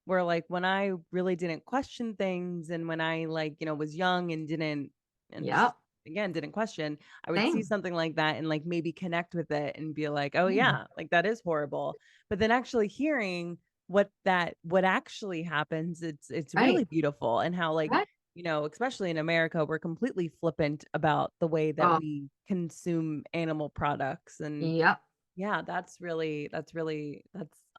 where, like, when I really didn't question things and when I, like, was young and didn't and just, Yep. again, didn't question, I would see Same. something like that and, like, maybe connect with it and be like, "Oh, Same. yeah, like, that is horrible." But then actually hearing what actually happens, it's really Right. beautiful and how, like, Right. especially in America, we're completely flippant about the way that Oh, we consume animal products, and yep. yeah, that's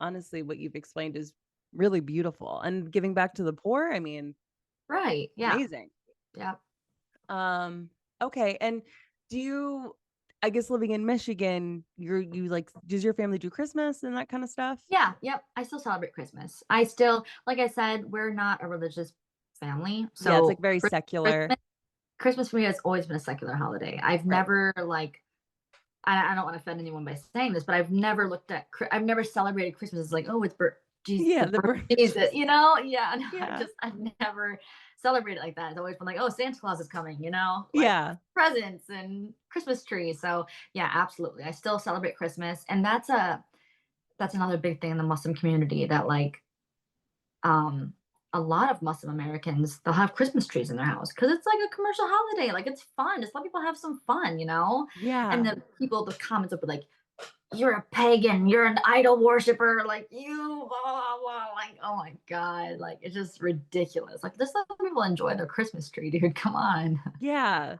honestly what you've explained is really beautiful, and giving back to the poor, I mean, Right. Yeah. amazing. Yep. Um, okay, and do you I guess living in Michigan, like does your family do Christmas and that kind of stuff? Yeah. Yep. I still celebrate Christmas. I still, like I said, we're not a religious family. Yeah, it's like So very secular. Christmas, Christmas for me has always been a secular holiday. I've Right. never like, I don't want to offend anyone by saying this, but I've never looked at, I've never celebrated Christmas as like, oh, it's Yeah, the the birth birth of Jesus, you know? Yeah, no, Yeah. I've never celebrated like that. It's always been like, oh, Santa Claus is coming, you know, like Yeah. presents and Christmas trees. So yeah, absolutely. I still celebrate Christmas, and that's another big thing in the Muslim community that like um a lot of Muslim Americans, they'll have Christmas trees in their house because it's like a commercial holiday. Like it's fun. Just let people have some fun, you know? And Yeah. the comments will be like, you're a pagan, you're an idol worshiper, like you, blah, blah, blah. Like, oh my God. Like it's just ridiculous. Like just let people enjoy their Christmas tree, dude. Come on. Yeah.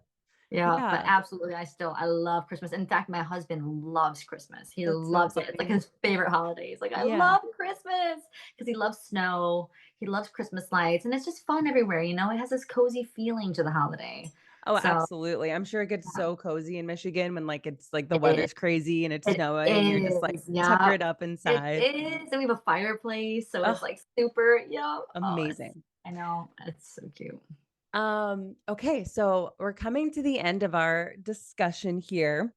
Yeah, but Yeah. absolutely, I love Christmas. In fact, my husband loves Christmas. He That's so loves it. It's like funny. his favorite holiday. He's like, I Yeah. love Christmas because he loves snow. He loves Christmas lights, and it's just fun everywhere. You know, it has this cozy feeling to the holiday. Oh, So absolutely. I'm sure it gets yeah, so cozy in Michigan when, like, it's like the it weather's crazy and it's it snowing, you're just, like, is. Yeah, tuckered up it inside. is. And we have a fireplace, so it's Oh, like super. Yeah. Oh, it's. amazing. I know it's so cute. Okay, so we're coming to the end of our discussion here.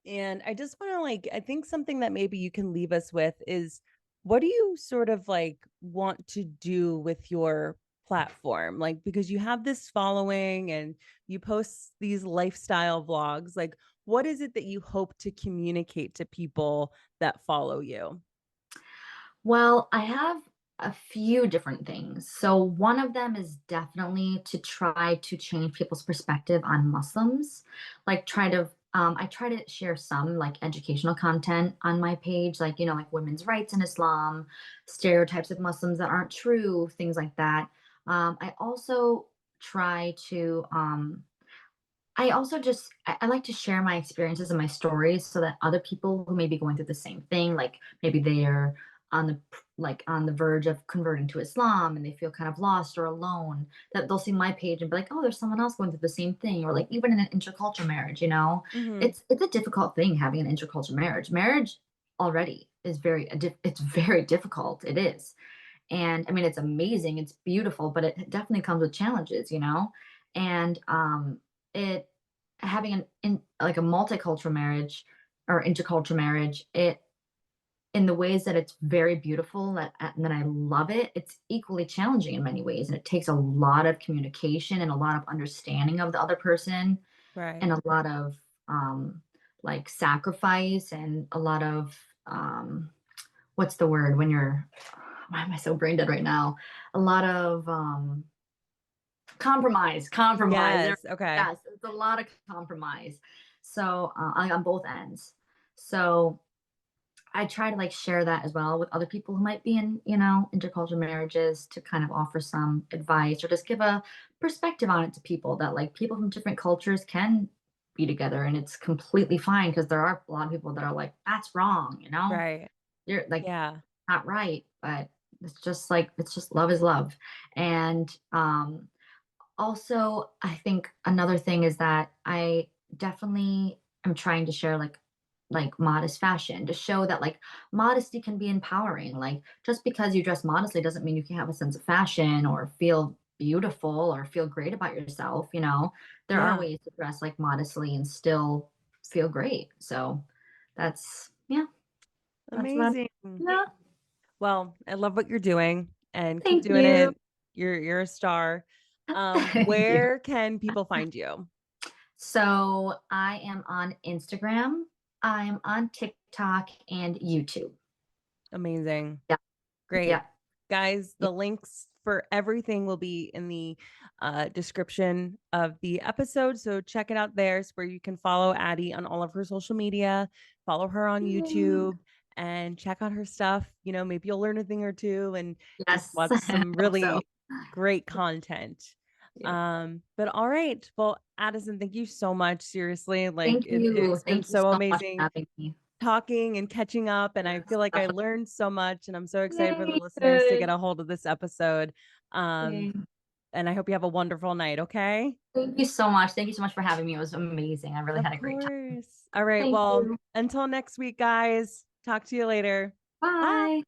And I just want to I think something that maybe you can leave us with is what do you sort of like want to do with your platform? Like, because you have this following and you post these lifestyle vlogs, like, what is it that you hope to communicate to people that follow you? Well, I have a few different things. So, one of them is definitely to try to change people's perspective on Muslims. Like, I try to share some like educational content on my page, like, like women's rights in Islam, stereotypes of Muslims that aren't true, things like that. I also try to, I also just I like to share my experiences and my stories so that other people who may be going through the same thing, like maybe they're on the verge of converting to Islam and they feel kind of lost or alone, that they'll see my page and be like, oh, there's someone else going through the same thing, or like even in an intercultural marriage, Hmm. it's a difficult thing having an intercultural marriage. Marriage already is it's very difficult. It is, and I mean it's amazing, it's beautiful, but it definitely comes with challenges, and it having like a multicultural marriage or intercultural marriage, it in the ways that it's very beautiful and that I love it, it's equally challenging in many ways, and it takes a lot of communication and a lot of understanding of the other person, and Right. a lot of like sacrifice, and a lot of what's the word when you're, why am I so brain dead right now? A lot of compromise. Yes. Okay. Yes, it's a lot of compromise. So like on both ends. So I try to like share that as well with other people who might be in, intercultural marriages, to kind of offer some advice or just give a perspective on it to people, that like people from different cultures can be together and it's completely fine, because there are a lot of people that are like, that's wrong, Right. you're like Yeah. not right, but it's just love is love. And also, I think another thing is that I definitely am trying to share like modest fashion, to show that like modesty can be empowering. Like just because you dress modestly doesn't mean you can have a sense of fashion or feel beautiful or feel great about yourself, you know. There are Yeah. ways to dress like modestly and still feel great. So that's yeah, that's what I'm Amazing. yeah. Well, I love what you're doing and keep Thank doing you. it. You're a star. Thank you. Where can people find you? So I am on Instagram, I'm on TikTok and YouTube. Amazing. Yeah, Great. yeah, Guys, yeah. the links for everything will be in the description of the episode. So check it out there. It's where you can follow Addie on all of her social media, follow her on Yay. YouTube, and check out her stuff. Maybe you'll learn a thing or two and just Yes, watch I some hope so. really great content. Yeah. But all right. Well, Addison, thank you so much. Seriously, like Thank you. it's been Thank you so so much for amazing having me. talking and catching up. And I Yes, feel like I definitely. learned so much. And I'm so excited Yay, for the me listeners to get too. a hold of this episode. Um, Yay. and I hope you have a wonderful night. Okay. Thank you so much. Thank you so much for having me. It was amazing. I really Of had a great time. course. All right. Thank Well, you. until next week, guys, talk to you later. Bye. Bye.